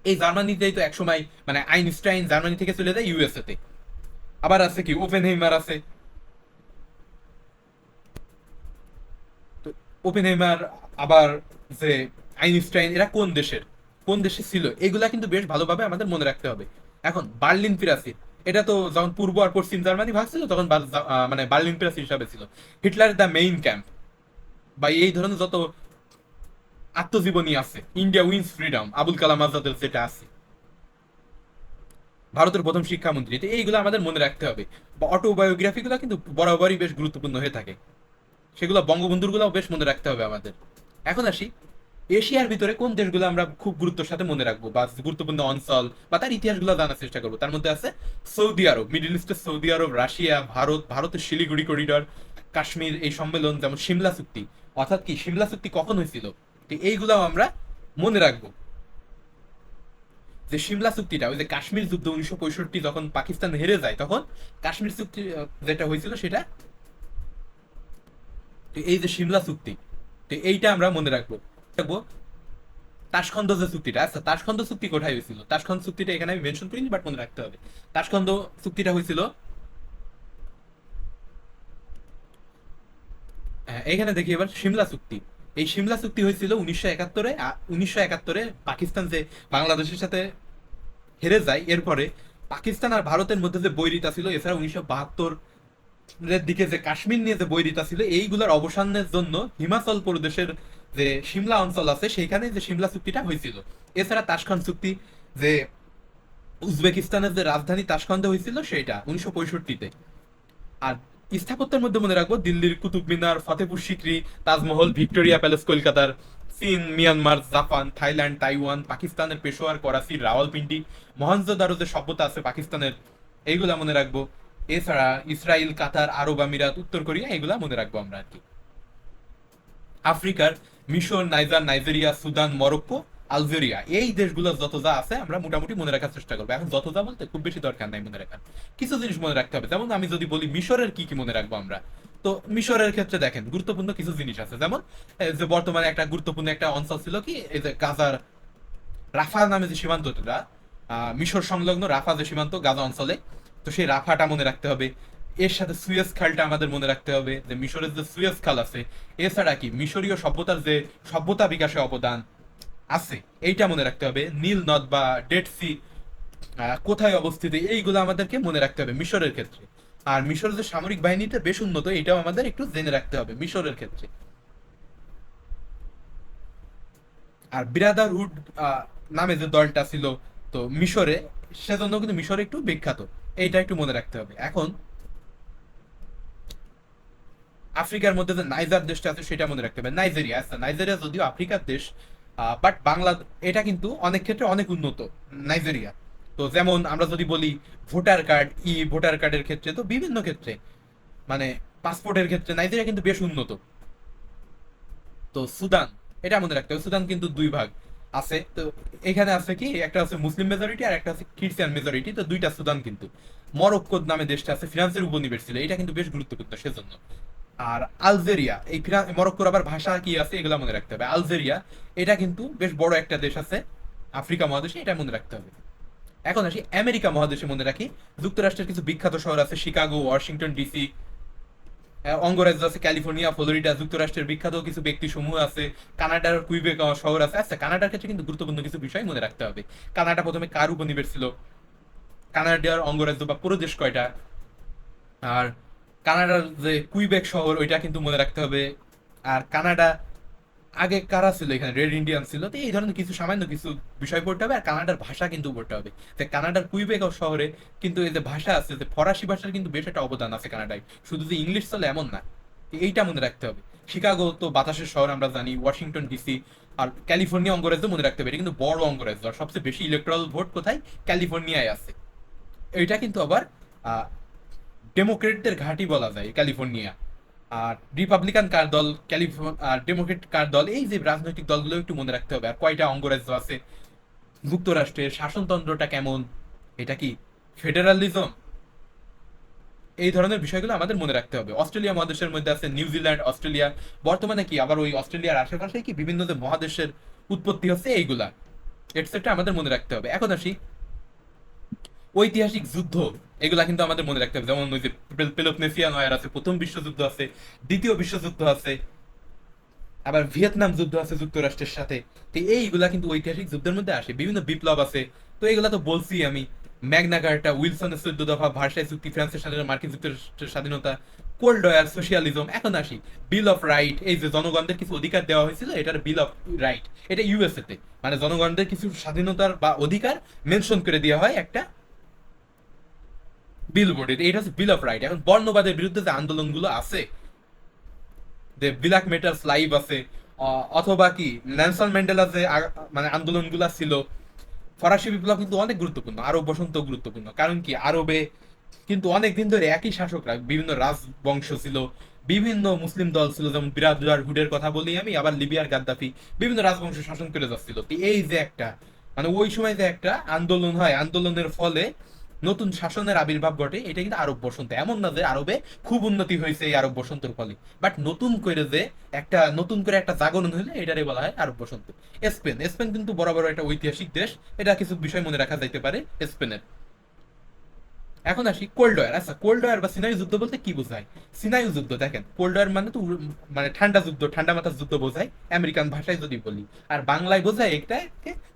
এই জার্মানিতেই তো একসময় মানে আইনস্টাইন জার্মানি থেকে চলে যায় USA তে। আবার আছে কি ওপেনহেইমার আছে। তো ওপেনহেইমার, আবার যে আইনস্টাইন, এরা কোন দেশের, কোন দেশে ছিল, এগুলা কিন্তু বেশ ভালোভাবে আমাদের মনে রাখতে হবে। এখন বার্লিন পিরাসিড, এটা তো যখন পূর্ব আর পশ্চিম জার্মানি ভাগ ছিল তখন মানে বার্লিন পিরাসিড হিসাবে ছিল। হিটলার দ্য মেইন ক্যাম্প, বা এই ধরনের যত আত্মজীবনী আছে, India wins freedom, Abul Kalam আজাদের যেটা আছে, ভারতের প্রথম শিক্ষামন্ত্রী, তো এইগুলো আমাদের মনে রাখতে হবে। বা অটোবায়োগ্রাফি গুলো কিন্তু বরাবরই বেশ গুরুত্বপূর্ণ হয়ে থাকে, সেগুলো বঙ্গবন্ধুর গুলাও বেশ মনে রাখতে হবে আমাদের। এখন আসি এশিয়ার ভিতরে কোন দেশগুলো আমরা খুব গুরুত্বের সাথে মনে রাখবো, বা গুরুত্বপূর্ণ অঞ্চল বা তার ইতিহাসগুলো জানার চেষ্টা করবো। তার মধ্যে আছে সৌদি আরব, মিডল ইস্টের সৌদি আরব, রাশিয়া, ভারত, ভারতের শিলিগুড়ি করিডর, কাশ্মীর, এই সম্মেলন, যেমন সিমলা চুক্তি। অর্থাৎ কি সিমলা চুক্তি কখন হয়েছিল, তো এইগুলাও আমরা মনে রাখবো। যে সিমলা চুক্তিটা, ওই যে কাশ্মীর যুদ্ধ 1965 যখন পাকিস্তান হেরে যায়, তখন কাশ্মীর চুক্তি যেটা হয়েছিল সেটা, তো এই যে সিমলা চুক্তি, তো এইটা আমরা মনে রাখবো রাখবো। তাশখন্দ যে চুক্তিটা, আচ্ছা তাশখন্দ চুক্তি কোথায় হয়েছিল, তাশখন্দ চুক্তিটা এখানে আমি মেনশন করিনি, বাট মনে রাখতে হবে। তাশখন্দ চুক্তিটা হয়েছিল, এখানে দেখি এবার সিমলা চুক্তি। এই সিমলা চুক্তি হয়েছিল 1971-এ। 1971-এ পাকিস্তান যে বাংলাদেশের সাথে হেরে যায়, এরপরে পাকিস্তান আর ভারতের মধ্যে যে বৈরিতা ছিল, এছাড়া 1972 এর দিকে যে কাশ্মীর নিয়ে যে বৈরিতা ছিল, এইগুলোর অবসানের জন্য হিমাচল প্রদেশের যে সিমলা অঞ্চল আছে সেইখানে যে সিমলা চুক্তিটা হয়েছিল। এছাড়া তাশখান চুক্তি, যে উজবেকিস্তানের যে রাজধানী তাশখন্দে হয়েছিল সেটা 1965-তে। আর স্থাপত্যের মধ্যে মনে রাখবো দিল্লির কুতুব মিনার, ফতেপুর সিকরি, তাজমহল, ভিক্টোরিয়া প্যালেস কলকাতার, চীন, মিয়ানমার, জাপান, থাইল্যান্ড, তাইওয়ান, পাকিস্তানের পেশোয়ার, করাচি, রাওয়ালপিন্ডি, মহেঞ্জোদারো যে সভ্যতা আছে পাকিস্তানের, এইগুলা মনে রাখবো। এছাড়া ইসরায়েল, কাতার, আরব আমিরাত, উত্তর কোরিয়া, এগুলা মনে রাখবো আমরা আর কি। আফ্রিকার মিশর, Niger, Nigeria, Sudan, Morocco, Algeria, এই দেশগুলো যত যা আছে আমরা মোটামুটি মনে রাখার চেষ্টা করবো। এখন যত যা বলতে খুব বেশি দরকার নাই মনে রাখার, কিছু জিনিস মনে রাখতে হবে। যেমন আমি যদি বলি মিশরের কি কি মনে রাখবো আমরা, তো মিশরের ক্ষেত্রে দেখেন গুরুত্বপূর্ণ কিছু জিনিস আছে। যেমন যে বর্তমানে একটা গুরুত্বপূর্ণ একটা অঞ্চল ছিল কি, এই যে গাজার রাফা নামে যে সীমান্তটা, মিশর সংলগ্ন রাফা যে সীমান্ত গাজা অঞ্চলে, তো সেই রাফাটা মনে রাখতে হবে। এর সাথে সুয়েজ খালটা আমাদের মনে রাখতে হবে, যে মিশরের যে সুয়েজ খাল আছে। এছাড়া কি মিশরীয় সভ্যতার যে সভ্যতা বিকাশে অবদান আছে এইটা মনে রাখতে হবে। নীল নদ বা ডেড সি কোথায় অবস্থিত, এইগুলো আমাদেরকে মনে রাখতে হবে মিশরের ক্ষেত্রে। আর মিশরের যে সামরিক বাহিনীটা বেশ উন্নত, এটাও আমাদের একটু জেনে রাখতে হবে মিশরের ক্ষেত্রে। আর ব্রাদারহুড নামে যে দলটা ছিল তো মিশরে, সেজন্য কিন্তু মিশর একটু বিখ্যাত, এইটা একটু মনে রাখতে হবে। এখন আফ্রিকার মধ্যে যে নাইজার দেশটা আছে সেটা মনে রাখতে হবে। নাইজেরিয়া, আচ্ছা নাইজেরিয়া যদিও আফ্রিকার দেশ, বাট বাংলা এটা কিন্তু অনেক ক্ষেত্রে অনেক উন্নত নাইজেরিয়া। তো যেমন আমরা যদি বলি ভোটার কার্ড, ভোটার কার্ডের ক্ষেত্রে, তো বিভিন্ন ক্ষেত্রে মানে পাসপোর্টের ক্ষেত্রে নাইজেরিয়া কিন্তু বেশ উন্নত। তো সুদান, এটা মনে রাখতে হবে, সুদান কিন্তু দুই ভাগ আছে। তো এখানে আছে কি, একটা আছে মুসলিম মেজরিটি আর একটা আছে খ্রিস্টান মেজরিটি, তো দুইটা সুদান কিন্তু। মরক্কো নামে দেশটা আছে, ফ্রান্সের উপনিবেশ ছিল, এটা কিন্তু বেশ গুরুত্বপূর্ণ সেজন্য। আর আলজেরিয়া, এই মরক্কোর আবার ভাষা কি আছে এগুলা মনে রাখতে হবে। আলজেরিয়া এটা কিন্তু বেশ বড় একটা দেশ আছে আফ্রিকা মহাদেশে, এটা মনে রাখতে হবে। এখন আসি আমেরিকা মহাদেশে, মনে রাখি যুক্তরাষ্ট্রের কিছু বিখ্যাত শহর আছে, শিকাগো, ওয়াশিংটন ডিসি। অঙ্গরাজ্য আছে ক্যালিফোর্নিয়া, ফ্লোরিডা। যুক্তরাষ্ট্রের বিখ্যাত কিছু ব্যক্তি সমূহ আছে, কানাডার কুইবেক শহর আছে। আচ্ছা কানাডার ক্ষেত্রে কিন্তু গুরুত্বপূর্ণ কিছু বিষয় মনে রাখতে হবে। কানাডা প্রথমে কার উপনিবেশ ছিল, কানাডার অঙ্গরাজ্য বা প্রদেশ কয়টা, আর কানাডার যে কুইবেক শহর ওইটা কিন্তু মনে রাখতে হবে। আর কানাডা আগে কারা ছিল, এখানে রেড ইন্ডিয়ান ছিল, তো এই ধরনের কিছু সামান্য কিছু বিষয় পড়তে হবে। আর কানাডার ভাষা কিন্তু পড়তে হবে, যে কানাডার কুইবেক শহরে কিন্তু এই যে ভাষা আছে, যে ফরাসি ভাষার কিন্তু বেশ একটা অবদান আছে কানাডায়, শুধু যে ইংলিশ চলে এমন না, এইটা মনে রাখতে হবে। শিকাগো তো বাতাসের শহর আমরা জানি, ওয়াশিংটন ডিসি। আর ক্যালিফোর্নিয়া অঙ্গরাজ্য মনে রাখতে হবে, এটা কিন্তু বড় অঙ্গরাজ্য, আর সবচেয়ে বেশি ইলেকট্রাল ভোট কোথায়, ক্যালিফোর্নিয়ায় আছে। এইটা কিন্তু আবার ডেমোক্রেটদের ঘাঁটি বলা যায় ক্যালিফোর্নিয়া। আর রিপাবলিকান কার দল, আর ডেমোক্রেট কার দল, এই যে রাজনৈতিক দলগুলো একটু মনে রাখতে হবে। আর কয়টা অঙ্গরাজ্য আছে, যুক্তরাষ্ট্রের শাসনতন্ত্রটা কেমন, এটা কি ফেডারালিজম, এই ধরনের বিষয়গুলো আমাদের মনে রাখতে হবে। অস্ট্রেলিয়া মহাদেশের মধ্যে আছে নিউজিল্যান্ড, অস্ট্রেলিয়া। বর্তমানে কি আবার ওই অস্ট্রেলিয়ার আশেপাশে কি বিভিন্ন যে মহাদেশের উৎপত্তি হচ্ছে এইগুলা, এটসেট্রা আমাদের মনে রাখতে হবে। এখন আসি ঐতিহাসিক যুদ্ধ, এগুলা কিন্তু আমাদের মনে রাখতে হবে। যেমন ওই যে পেলোপনেসিয়ান ওয়ার আছে, প্রথম বিশ্বযুদ্ধ আছে, দ্বিতীয় বিশ্বযুদ্ধ আছে, আবার ভিয়েতনাম যুদ্ধ আছে যুক্তরাষ্ট্রের সাথে। তো এইগুলা কিন্তু ঐতিহাসিক যুদ্ধের মধ্যে আসে। বিভিন্ন বিপ্লব আছে, তো এগুলা তো বলছি আমি। ম্যাগনা কার্টা, উইলসনের 14 দফা, ভার্সাই চুক্তি, ফ্রান্সের স্বাধীনতা, মার্কিন যুক্তরাষ্ট্রের স্বাধীনতা, কোল্ড ওয়ার, সোশিয়ালিজম। এখন আসি বিল অফ রাইট, এই যে জনগণদের কিছু অধিকার দেওয়া হয়েছিল, এটার বিল অফ রাইট। এটা ইউএসএ তে মানে জনগণদের কিছু স্বাধীনতার বা অধিকার মেনশন করে দেওয়া হয় একটা বিলবোর্ডে, এটা হচ্ছে বিল অফ রাইট। এখন বর্ণবাদের বিরুদ্ধে যে আন্দোলনগুলো আছে, যে ব্ল্যাক মেটার্স লাইভ আছে, অথবা কি নেলসন ম্যান্ডেলা যে মানে আন্দোলনগুলো ছিল, ফরাসি বিপ্লব কিন্তু অনেক গুরুত্বপূর্ণ, আরব বসন্ত গুরুত্বপূর্ণ। কারণ কি আরবে কিন্তু অনেক দিন ধরে একই শাসকরা, বিভিন্ন রাজবংশ ছিল, বিভিন্ন মুসলিম দল ছিল। যেমন বিরাদুয়ার হুডের কথা বলি আমি, আবার লিবিয়ার গাদ্দাফি, বিভিন্ন রাজবংশ শাসন করে যাচ্ছিল। তো এই যে একটা মানে ওই সময় যে একটা আন্দোলন হয়, আন্দোলনের ফলে নতুন শাসনের আবির্ভাব ঘটে, এটা কিন্তু আরব বসন্ত। এমন না যে আরবে খুব উন্নতি হয়েছে এই আরব বসন্তের ফলে, বাট নতুন করে যে একটা নতুন করে একটা জাগরণ হইলে এটারে বলা হয় আরব বসন্ত। স্পেন, স্পেন কিন্তু বরাবর একটা ঐতিহাসিক দেশ, এটা কিছু বিষয় মনে রাখা যাইতে পারে স্পেনের। এখন আসি কোল্ড ওয়ার। আচ্ছা কোল্ড ওয়ার বা সিনাই যুদ্ধ বলতে কি বোঝায়? সিনাই যুদ্ধ দেখেন, কোল্ড ওয়ার মানে তো মানে ঠান্ডা যুদ্ধ, ঠান্ডা মাথার যুদ্ধ বোঝায় আমেরিকান ভাষায় যদি বলি। আর বাংলায় বোঝায় একটা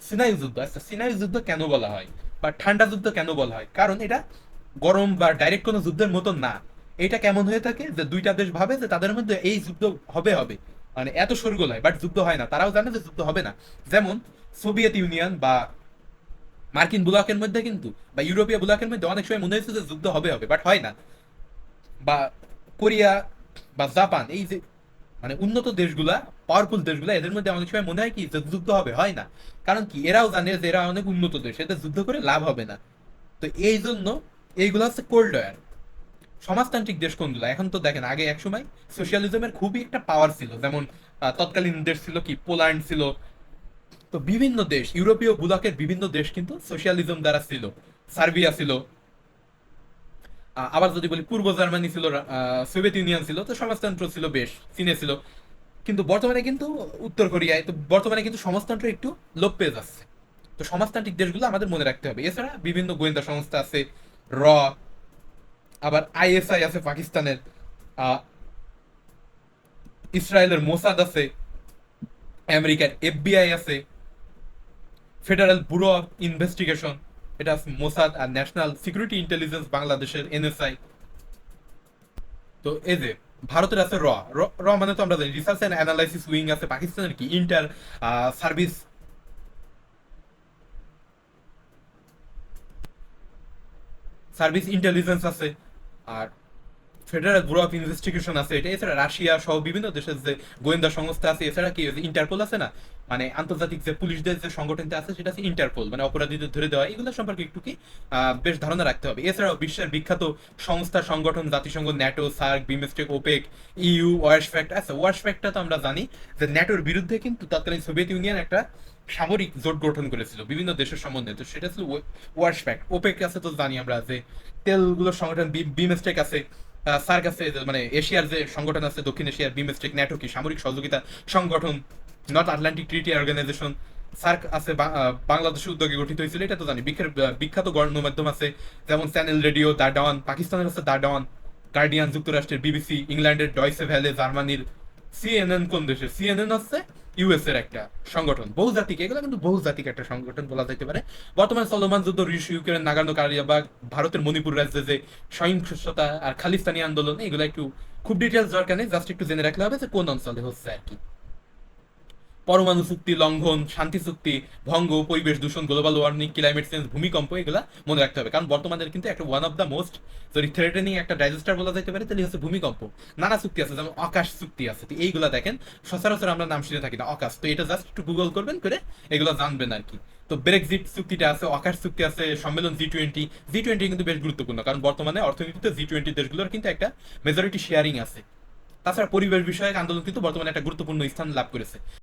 সিনাই যুদ্ধ। আচ্ছা সিনাই যুদ্ধ কেন বলা হয় বা ঠান্ডা যুদ্ধ কেন বলা হয়? কারণ এটা গরম বা ডাইরেক্ট কোনো যুদ্ধের মতন না। এটা কেমন হয়ে থাকে যে দুইটা দেশ ভাবে যে তাদের মধ্যে এই যুদ্ধ হবে হবে, মানে এত শোরগোল হয়, বাট যুদ্ধ হয় না। তারাও জানে যে যুদ্ধ হবে না। যেমন সোভিয়েত ইউনিয়ন বা মার্কিন ব্লকের মধ্যে কিন্তু, বা ইউরোপীয় ব্লকের মধ্যে অনেক সময় মনে হয়েছে যে যুদ্ধ হবে হবে, বাট হয় না। বা কোরিয়া বা জাপান, এই যে মানে উন্নত দেশগুলা, পাওয়ারফুল দেশগুলা, এদের মধ্যে অনেক সময় মনে হয় কি যে যুদ্ধ হবে, হয় না। কারণ কি এরাও জানে যে এরা অনেক উন্নত দেশ, এতে যুদ্ধ করে লাভ হবে না। তো এই জন্য এইগুলো হচ্ছে কোল্ড ওয়ার। সমাজতান্ত্রিক দেশ কোনগুলো? এখন তো দেখেন আগে এক সময় সোশ্যালিজমের খুবই একটা পাওয়ার ছিল। যেমন তৎকালীন দেশ ছিল কি, পোল্যান্ড ছিল, তো বিভিন্ন দেশ, ইউরোপীয় ব্লকের বিভিন্ন দেশ কিন্তু সোশ্যালিজম দ্বারা ছিল। সার্বিয়া ছিল, আবার যদি বলি পূর্ব জার্মানি ছিল, সোভিয়েত ইউনিয়ন ছিল, তো সমাজতন্ত্র ছিল, বেশ চীনে ছিল। কিন্তু বর্তমানে কিন্তু উত্তর কোরিয়ায়, তো বর্তমানে কিন্তু সমাজতন্ত্র একটু লোপ পেয়ে যাচ্ছে। তো সমাজতান্ত্রিক দেশগুলো আমাদের মনে রাখতে হবে। এছাড়া বিভিন্ন গোয়েন্দা সংস্থা আছে, র, আবার আইএসআই আছে পাকিস্তানের, আহ, ইসরায়েলের মোসাদ আছে, আমেরিকার এফবিআই আছে, ফেডারেল ব্যুরো অফ ইনভেস্টিগেশন, এটা আছে মোসাদ, আর ন্যাশনাল সিকিউরিটি ইন্টেলিজেন্স বাংলাদেশের এনএসআই। তো এই যে ভারতের আছে র, র মানে তো আমরা জানি রিসার্চ এন্ড অ্যানালাইসিস উইং আছে, পাকিস্তানের কি ইন্টার সার্ভিস সার্ভিস ইন্টেলিজেন্স আছে, আর ফেডারেল ব্যুরো অফ ইনভেস্টিগেশন আছে। এটা এছাড়া রাশিয়া সহ বিভিন্ন দেশের যে গোয়েন্দা সংস্থা আছে, এছাড়া কি ইন্টারপোল আছে না, মানে আন্তর্জাতিক যে পুলিশদের যে সংগঠনটা আছে সেটা আছে ইন্টারপোল, মানে অপরাধীদের ধরে দেওয়া, এগুলো সম্পর্কে একটু কি বেশ ধারণা রাখতে হবে। এছাড়াও বিশ্বের বিখ্যাত সংস্থা সংগঠন জাতিসংঘ, NATO, SAARC, BIMSTEC, OPEC, EU, Warsaw Pact আছে। ওয়ার্সফ্যাক্টটা তো আমরা জানি যে ন্যাটোর বিরুদ্ধে কিন্তু তৎকালীন সোভিয়েত ইউনিয়ন একটা সামরিক জোট গঠন করেছিল বিভিন্ন দেশের সম্বন্ধে, তো সেটা ছিল ওয়ার্সফ্যাক্ট। ওপেক আছে তো জানি আমরা যে তেলগুলোর সংগঠন, বিমস্টেক আছে, সার্ক আছে মানে এশিয়ার যে সংগঠন আছে, দক্ষিণ এশিয়ার বিমস্টেক, ন্যাটো কি সামরিক সহযোগিতা সংগঠন, north Atlantic treaty organization, SAARC আছে বাংলাদেশের উদ্যোগে গঠিত হয়েছিল, এটা তো জানি। বিখ্যাত গণমাধ্যম আছে যেমন চ্যানেল রেডিও, দা ডন, পাকিস্তানের আছে দা ডন, গার্ডিয়ান, যুক্তরাষ্ট্রের বিবিসি, ইংল্যান্ডের ডয়সে ভ্যালে, জার্মানির সিএনএন। কোন দেশের সিএনএন হচ্ছে ইউএস এর একটা সংগঠন, বহুজাতিক, এগুলো কিন্তু বহুজাতিক একটা সংগঠন বলা যেতে পারে। বর্তমান চলমান যুদ্ধ, রুশ ইউক্রেন, নাগার্নো কারাবাখ, ভারতের মণিপুর রাজ্যে যে সহিংসতা আর খালিস্তানি আন্দোলন, এগুলো একটু খুব ডিটেলস দরকার নেই, জাস্ট একটু জেনে রাখলে হবে যে কোন অঞ্চলে হচ্ছে আর কি। পরমাণু চুক্তি লঙ্ঘন, শান্তি চুক্তি ভঙ্গ, পরিবেশ দূষণ, গ্লোবাল ওয়ার্মিং, ক্লাইমেট চেঞ্জ, ভূমিকম্প, এগুলা মনে রাখতে হবে। কারণ বর্তমানে কিন্তু একটা ওয়ান অফ দ্য মোস্ট যদি থ্রেটেনিং একটা ডাইজাস্টার বলা যেতে পারে তাহলে হচ্ছে ভূমিকম্প। নানা চুক্তি আছে, যেমন আকাশ চুক্তি আছে, তো এইগুলা দেখেন সচরাচর আমরা নাম শুনে থাকি না, আকাশ, তো এটা জাস্ট একটু গুগল করবেন, করে এগুলো জানবেন আর কি। তো ব্রেক্সিট চুক্তিটা আছে, আকাশ চুক্তি আছে, সম্মেলন জি-20। জি-20 কিন্তু বেশ গুরুত্বপূর্ণ, কারণ বর্তমানে অর্থনীতিতে জি-20 দেশগুলোর কিন্তু একটা মেজরিটি শেয়ারিং আছে। তাছাড়া পরিবেশ বিষয়ক আন্দোলন কিন্তু বর্তমানে একটা গুরুত্বপূর্ণ স্থান লাভ করেছে।